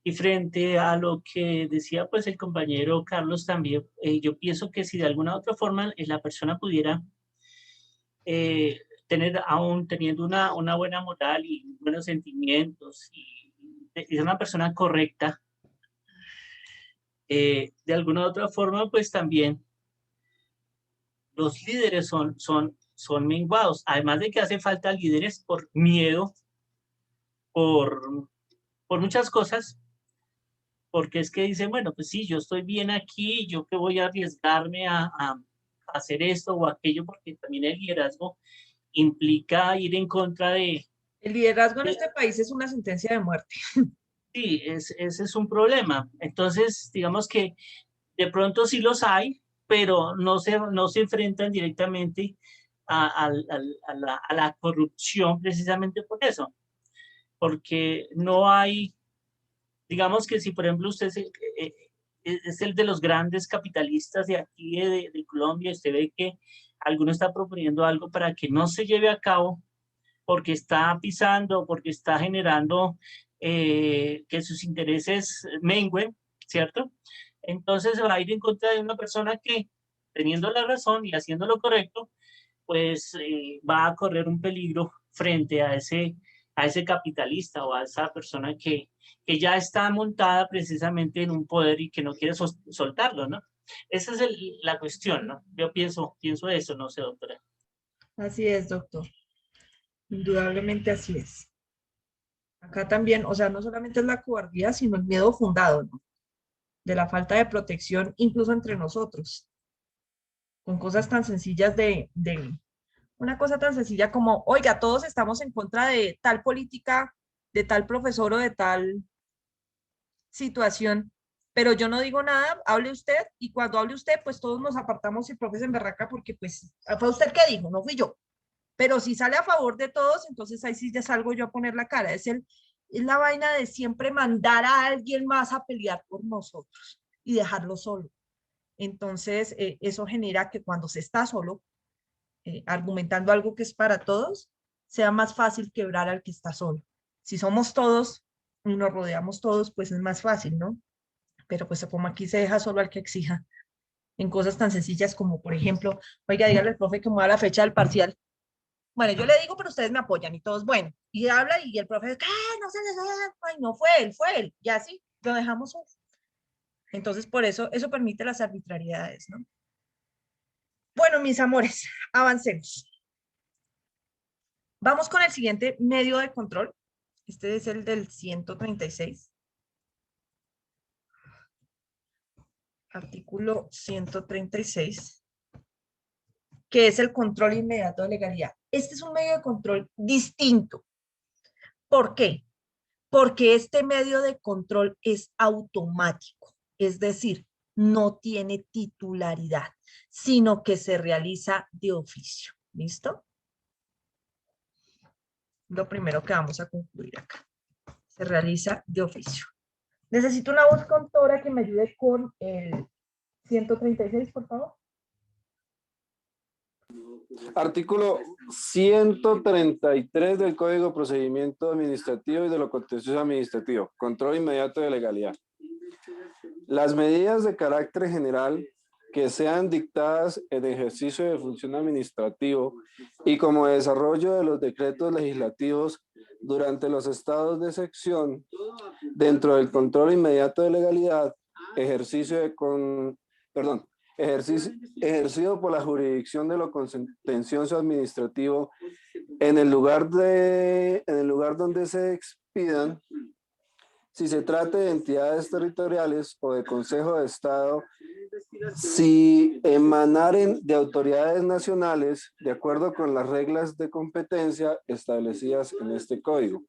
S4: Y frente a lo que decía pues el compañero Carlos también, yo pienso que si de alguna otra forma la persona pudiera tener, aún teniendo una buena moral y buenos sentimientos y es una persona correcta, de alguna u otra forma pues también los líderes son menguados, además de que hace falta líderes por miedo, por muchas cosas, porque es que dicen, bueno, pues sí, yo estoy bien aquí, yo que voy a arriesgarme a hacer esto o aquello, porque también el liderazgo implica ir en contra de...
S2: El liderazgo en este país es una sentencia de muerte.
S4: Sí, ese es un problema. Entonces, digamos que de pronto sí los hay, pero no se enfrentan directamente a la corrupción precisamente por eso. Porque no hay, digamos que si por ejemplo usted es el de los grandes capitalistas de aquí de Colombia, usted ve que alguno está proponiendo algo para que no se lleve a cabo porque está pisando, porque está generando que sus intereses mengüen, ¿cierto? Entonces va a ir en contra de una persona que, teniendo la razón y haciendo lo correcto, pues va a correr un peligro frente a ese capitalista o a esa persona que ya está montada precisamente en un poder y que no quiere soltarlo, ¿no? Esa es la cuestión, ¿no? Yo pienso eso, no sé, doctora.
S2: Así es, doctor. Indudablemente así es. Acá también, o sea, no solamente es la cobardía, sino el miedo fundado, ¿no? De la falta de protección, incluso entre nosotros, con cosas tan sencillas una cosa tan sencilla como, oiga, todos estamos en contra de tal política, de tal profesor o de tal situación, pero yo no digo nada, hable usted, y cuando hable usted, pues todos nos apartamos y profes en berraca, porque pues fue usted el que dijo, no fui yo. Pero si sale a favor de todos, entonces ahí sí ya salgo yo a poner la cara. Es la vaina de siempre mandar a alguien más a pelear por nosotros y dejarlo solo. Entonces, eso genera que cuando se está solo, argumentando algo que es para todos, sea más fácil quebrar al que está solo. Si somos todos y nos rodeamos todos, pues es más fácil, ¿no? Pero pues como aquí se deja solo al que exija, en cosas tan sencillas como, por ejemplo, oiga, dígale al profe que me da la fecha del parcial. Bueno, yo le digo, pero ustedes me apoyan y todos, bueno, y habla y el profe, ¿qué? No se les da, ay, no fue él, y así lo dejamos. Entonces, por eso permite las arbitrariedades, ¿no? Bueno, mis amores, avancemos. Vamos con el siguiente medio de control. Este es el del 136. Artículo 136, que es el control inmediato de legalidad. Este es un medio de control distinto. ¿Por qué? Porque este medio de control es automático, es decir, no tiene titularidad, sino que se realiza de oficio. ¿Listo? Lo primero que vamos a concluir acá. Se realiza de oficio. Necesito una voz contora que me ayude con el 136, por favor.
S9: Artículo 133 del Código de Procedimiento Administrativo y de lo Contencioso Administrativo. Control inmediato de legalidad. Las medidas de carácter general que sean dictadas en ejercicio de función administrativo y como desarrollo de los decretos legislativos durante los estados de excepción, dentro del control inmediato de legalidad, ejercido por la jurisdicción de lo contencioso administrativo en el lugar donde se expidan, si se trata de entidades territoriales o de Consejo de Estado, si emanaren de autoridades nacionales de acuerdo con las reglas de competencia establecidas en este código.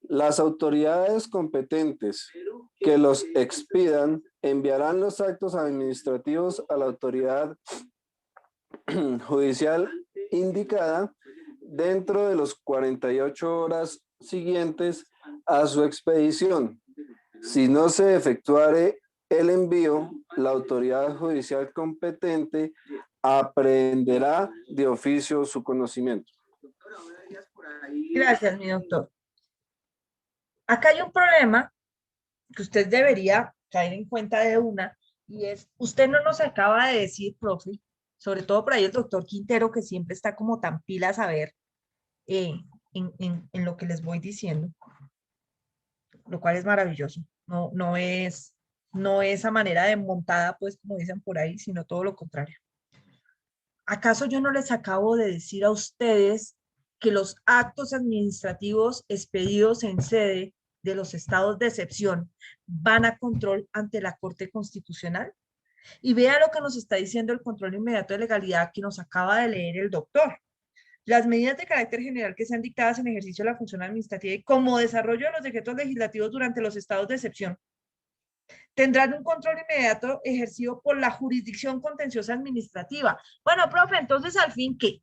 S9: Las autoridades competentes que los expidan enviarán los actos administrativos a la autoridad judicial indicada dentro de los 48 horas siguientes a su expedición. Si no se efectuare el envío, la autoridad judicial competente aprehenderá de oficio su conocimiento.
S2: Gracias, mi doctor. Acá hay un problema que usted debería caer en cuenta de una, y es, usted no nos acaba de decir, profe, sobre todo por ahí el doctor Quintero, que siempre está como tan pila a saber en lo que les voy diciendo, lo cual es maravilloso. No es a manera de montada, pues, como dicen por ahí, sino todo lo contrario. ¿Acaso yo no les acabo de decir a ustedes que los actos administrativos expedidos en sede de los estados de excepción van a control ante la Corte Constitucional? Y vea lo que nos está diciendo el control inmediato de legalidad que nos acaba de leer el doctor. Las medidas de carácter general que sean dictadas en ejercicio de la función administrativa y como desarrollo de los decretos legislativos durante los estados de excepción tendrán un control inmediato ejercido por la jurisdicción contenciosa administrativa. Bueno, profe, entonces, ¿al fin qué?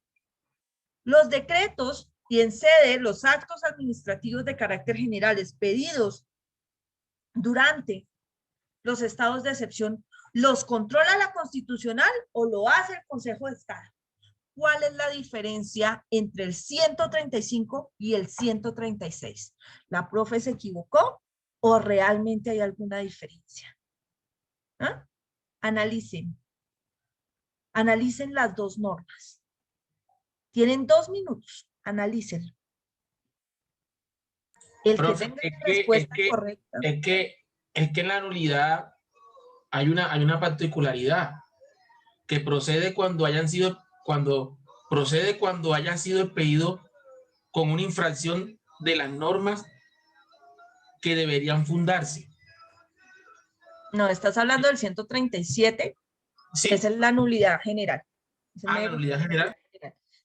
S2: Los decretos y en sede los actos administrativos de carácter general expedidos durante los estados de excepción, ¿los controla la Constitucional o lo hace el Consejo de Estado? ¿Cuál es la diferencia entre el 135 y el 136? ¿La profe se equivocó o realmente hay alguna diferencia? ¿Ah? Analicen las dos normas. Tienen 2 minutos, analícenlo. El
S8: Profe,
S2: que tenga la respuesta correcta.
S8: Es que en la nulidad hay una particularidad que procede cuando haya sido expedido con una infracción de las normas que deberían fundarse.
S2: No, estás hablando del 137,
S8: Sí.
S2: esa es la nulidad general.
S8: La nulidad general.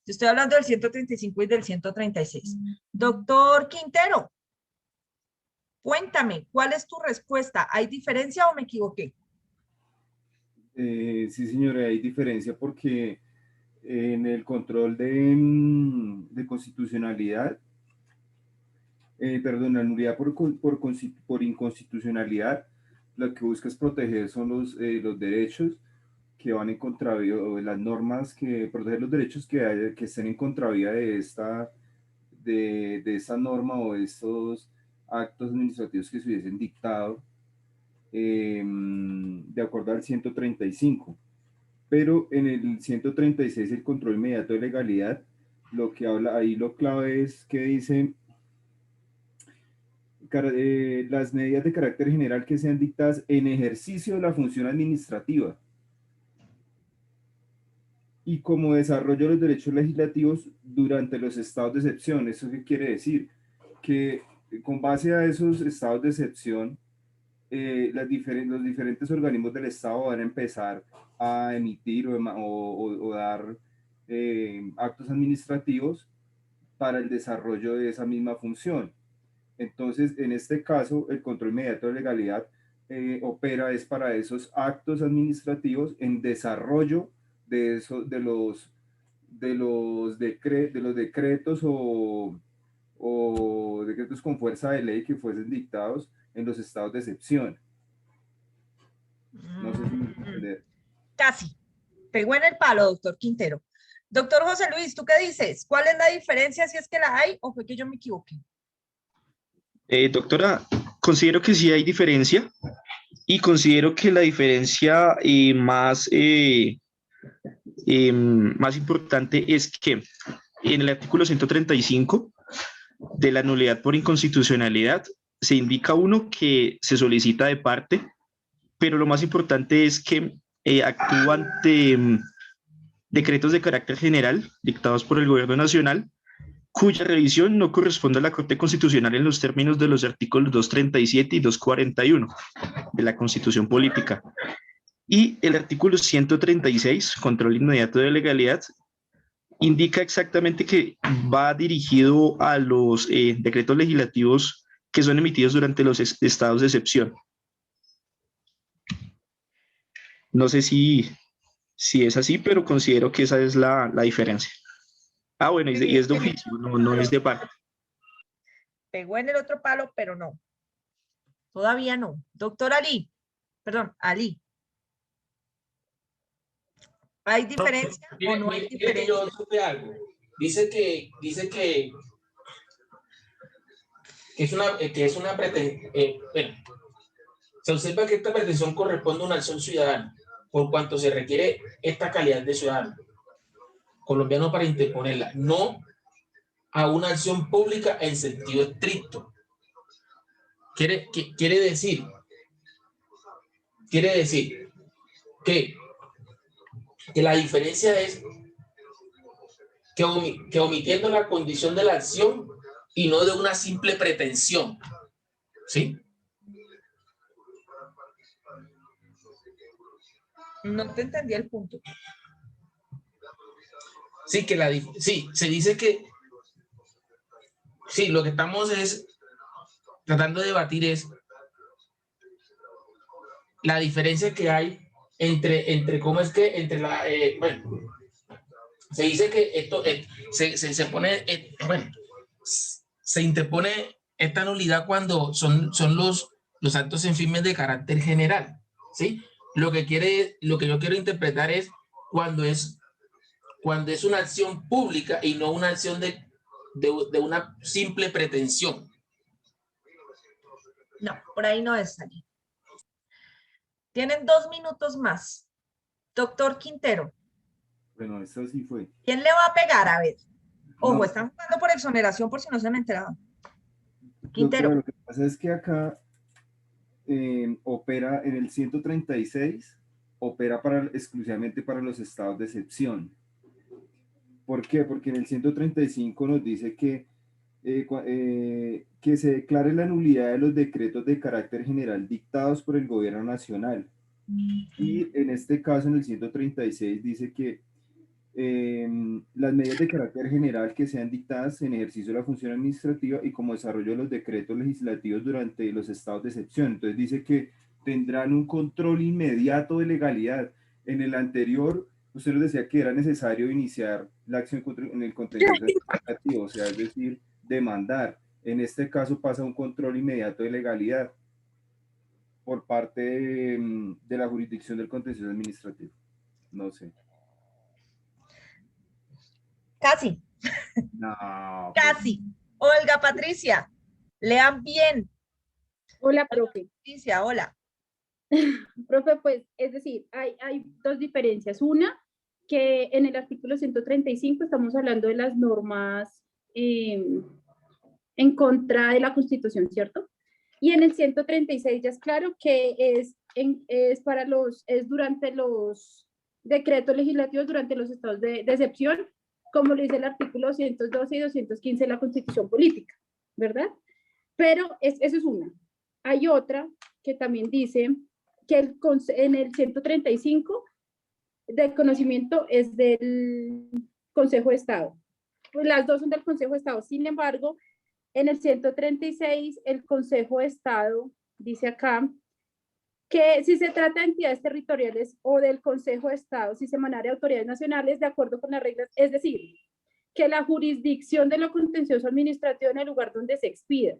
S2: Yo estoy hablando del 135 y del 136. Doctor Quintero, cuéntame, ¿cuál es tu respuesta? ¿Hay diferencia o me equivoqué?
S5: Sí, señora, hay diferencia porque en el control de constitucionalidad, la nulidad por inconstitucionalidad, lo que busca es proteger son los derechos que van en contravía, o las normas que protegen los derechos que estén en contravía de esta norma o de estos actos administrativos que se hubiesen dictado de acuerdo al 135. Pero en el 136, el control inmediato de legalidad, lo que habla ahí, lo clave es que dice las medidas de carácter general que sean dictadas en ejercicio de la función administrativa y como desarrollo de los derechos legislativos durante los estados de excepción. ¿Eso qué quiere decir? Que con base a esos estados de excepción, los diferentes organismos del Estado van a empezar a emitir o dar actos administrativos para el desarrollo de esa misma función. Entonces, en este caso, el control inmediato de legalidad opera es para esos actos administrativos en desarrollo de los decretos o decretos con fuerza de ley que fuesen dictados en los estados de excepción. No sé si me entender.
S2: Casi. Pegó en el palo, doctor Quintero. Doctor José Luis, ¿tú qué dices? ¿Cuál es la diferencia, si es que la hay, o fue que yo me equivoqué?
S7: Doctora, considero que sí hay diferencia y considero que la diferencia más importante es que en el artículo 135 de la nulidad por inconstitucionalidad, se indica uno que se solicita de parte, pero lo más importante es que actúa ante decretos de carácter general dictados por el Gobierno Nacional, cuya revisión no corresponde a la Corte Constitucional en los términos de los artículos 237 y 241 de la Constitución Política. Y el artículo 136, control inmediato de legalidad, indica exactamente que va dirigido a los decretos legislativos que son emitidos durante los estados de excepción. No sé si es así, pero considero que esa es la diferencia. Ah, bueno, y es de oficio, no es de parte.
S2: Pegó en el otro palo, pero no. Todavía no. Doctor Ali, perdón, Ali. ¿Hay diferencia o no hay diferencia?
S8: Yo supe algo. Dice que es una pretensión. Bueno, se observa que esta pretensión corresponde a una acción ciudadana, por cuanto se requiere esta calidad de ciudadano colombiano para interponerla, no a una acción pública en sentido estricto. Quiere decir que la diferencia es que omitiendo la condición de la acción y no de una simple pretensión. ¿Sí?
S2: No te entendí el punto.
S8: Sí, se dice que sí, lo que estamos es tratando de debatir es la diferencia que hay entre cómo es que entre la bueno, se dice que esto se pone bueno, se interpone esta nulidad cuando son los actos en firmes de carácter general, ¿sí? Lo que yo quiero interpretar es cuando es una acción pública y no una acción de una simple pretensión.
S2: No, por ahí no es allí. Tienen 2 minutos más. Doctor Quintero.
S5: Bueno, eso sí fue.
S2: ¿Quién le va a pegar? A ver. Ojo,
S5: No.
S2: están jugando por exoneración por si no se han enterado. Quintero.
S5: Doctora, lo que pasa es que acá opera en el 136, opera exclusivamente para los estados de excepción. ¿Por qué? Porque en el 135 nos dice que se declare la nulidad de los decretos de carácter general dictados por el gobierno nacional. Y en este caso, en el 136, dice que las medidas de carácter general que sean dictadas en ejercicio de la función administrativa y como desarrollo de los decretos legislativos durante los estados de excepción. Entonces dice que tendrán un control inmediato de legalidad. En el anterior, usted nos decía que era necesario iniciar la acción en el contencioso administrativo, o sea, es decir, demandar. En este caso pasa un control inmediato de legalidad por parte de la jurisdicción del contencioso administrativo. No sé.
S2: Casi.
S5: No.
S2: Casi. Olga Patricia, lean bien.
S14: Hola, profe.
S2: Patricia, hola.
S14: Profe, pues, es decir, hay dos diferencias. Una, que en el artículo 135 estamos hablando de las normas en contra de la Constitución, ¿cierto? Y en el 136 ya es claro que es durante los decretos legislativos, durante los estados de excepción, como lo dice el artículo 212 y 215 de la Constitución Política, ¿verdad? Pero eso es una. Hay otra que también dice que en el 135 del conocimiento es del Consejo de Estado. Pues las dos son del Consejo de Estado. Sin embargo, en el 136 el Consejo de Estado dice acá que si se trata de entidades territoriales o del Consejo de Estado, si se emana de autoridades nacionales, de acuerdo con las reglas, es decir, que la jurisdicción de lo contencioso administrativo en el lugar donde se expida,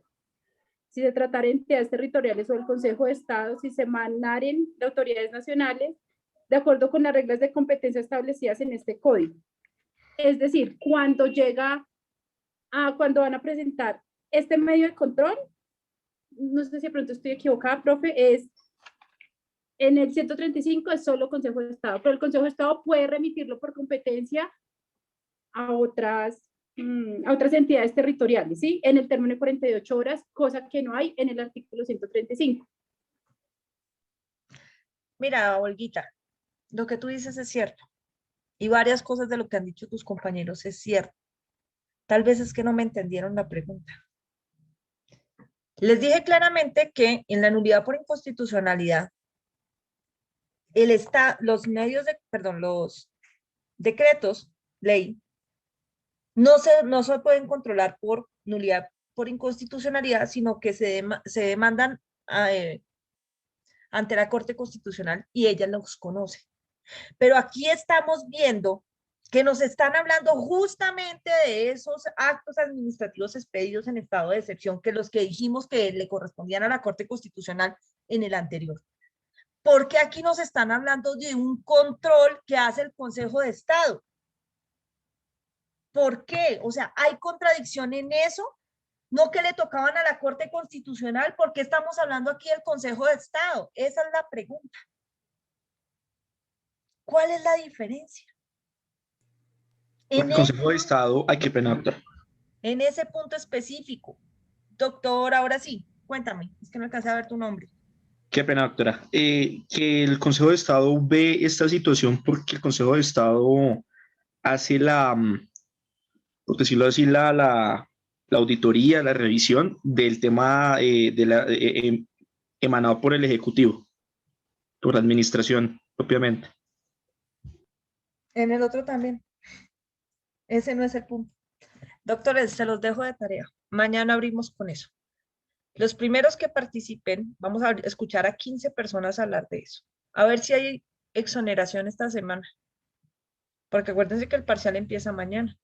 S14: si se tratara de entidades territoriales o del Consejo de Estado, si se emanaren de autoridades nacionales, de acuerdo con las reglas de competencia establecidas en este código. Es decir, cuando van a presentar este medio de control, no sé si de pronto estoy equivocada, profe, es en el 135 es solo Consejo de Estado, pero el Consejo de Estado puede remitirlo por competencia a otras a otras entidades territoriales, ¿sí? En el término de 48 horas, cosa que no hay en el artículo 135.
S2: Mira, Olguita, lo que tú dices es cierto. Y varias cosas de lo que han dicho tus compañeros es cierto. Tal vez es que no me entendieron la pregunta. Les dije claramente que en la nulidad por inconstitucionalidad, los decretos, ley, no se pueden controlar por nulidad por inconstitucionalidad, sino que se demandan ante la Corte Constitucional y ella los conoce. Pero aquí estamos viendo que nos están hablando justamente de esos actos administrativos expedidos en estado de excepción, que los que dijimos que le correspondían a la Corte Constitucional en el anterior. Porque aquí nos están hablando de un control que hace el Consejo de Estado. ¿Por qué? O sea, ¿hay contradicción en eso? No que le tocaban a la Corte Constitucional, ¿por qué estamos hablando aquí del Consejo de Estado? Esa es la pregunta. ¿Cuál es la diferencia?
S7: Porque el Consejo de Estado hay que pena, doctora.
S2: En ese punto específico. Doctor, ahora sí, cuéntame, es que no alcancé a ver tu nombre.
S7: Qué pena, doctora. Que el Consejo de Estado ve esta situación porque el Consejo de Estado hace por decirlo así, la auditoría, la revisión del tema emanado por el Ejecutivo, por la administración propiamente.
S2: En el otro también. Ese no es el punto. Doctores, se los dejo de tarea. Mañana abrimos con eso. Los primeros que participen, vamos a escuchar a 15 personas hablar de eso. A ver si hay exoneración esta semana. Porque acuérdense que el parcial empieza mañana.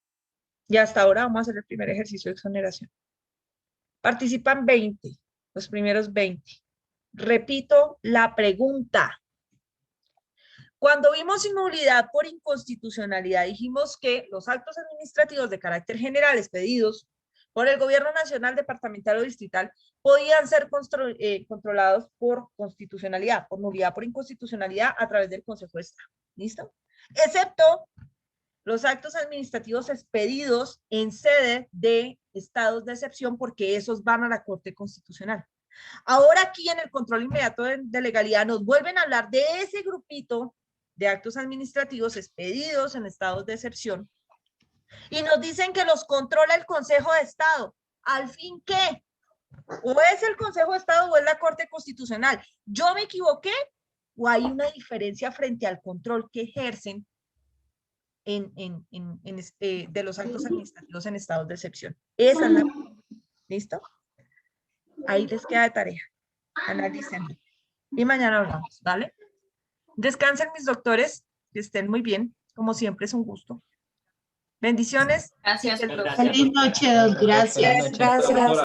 S2: Y hasta ahora vamos a hacer el primer ejercicio de exoneración. Participan 20, los primeros 20. Repito la pregunta. Cuando vimos nulidad por inconstitucionalidad, dijimos que los actos administrativos de carácter general expedidos por el gobierno nacional, departamental o distrital podían ser controlados por constitucionalidad, por nulidad por inconstitucionalidad a través del Consejo de Estado. ¿Listo? Excepto los actos administrativos expedidos en sede de estados de excepción, porque esos van a la Corte Constitucional. Ahora aquí en el control inmediato de legalidad nos vuelven a hablar de ese grupito de actos administrativos expedidos en estados de excepción y nos dicen que los controla el Consejo de Estado. ¿Al fin qué? ¿O es el Consejo de Estado o es la Corte Constitucional? ¿Yo me equivoqué o hay una diferencia frente al control que ejercen de los actos administrativos en estados de excepción? Esa es la... ¿Listo? Ahí les queda de tarea. Analicen. Y mañana hablamos, ¿vale? Descansen mis doctores, que estén muy bien. Como siempre es un gusto. Bendiciones.
S11: Gracias.
S3: Feliz noche, gracias.
S11: Gracias.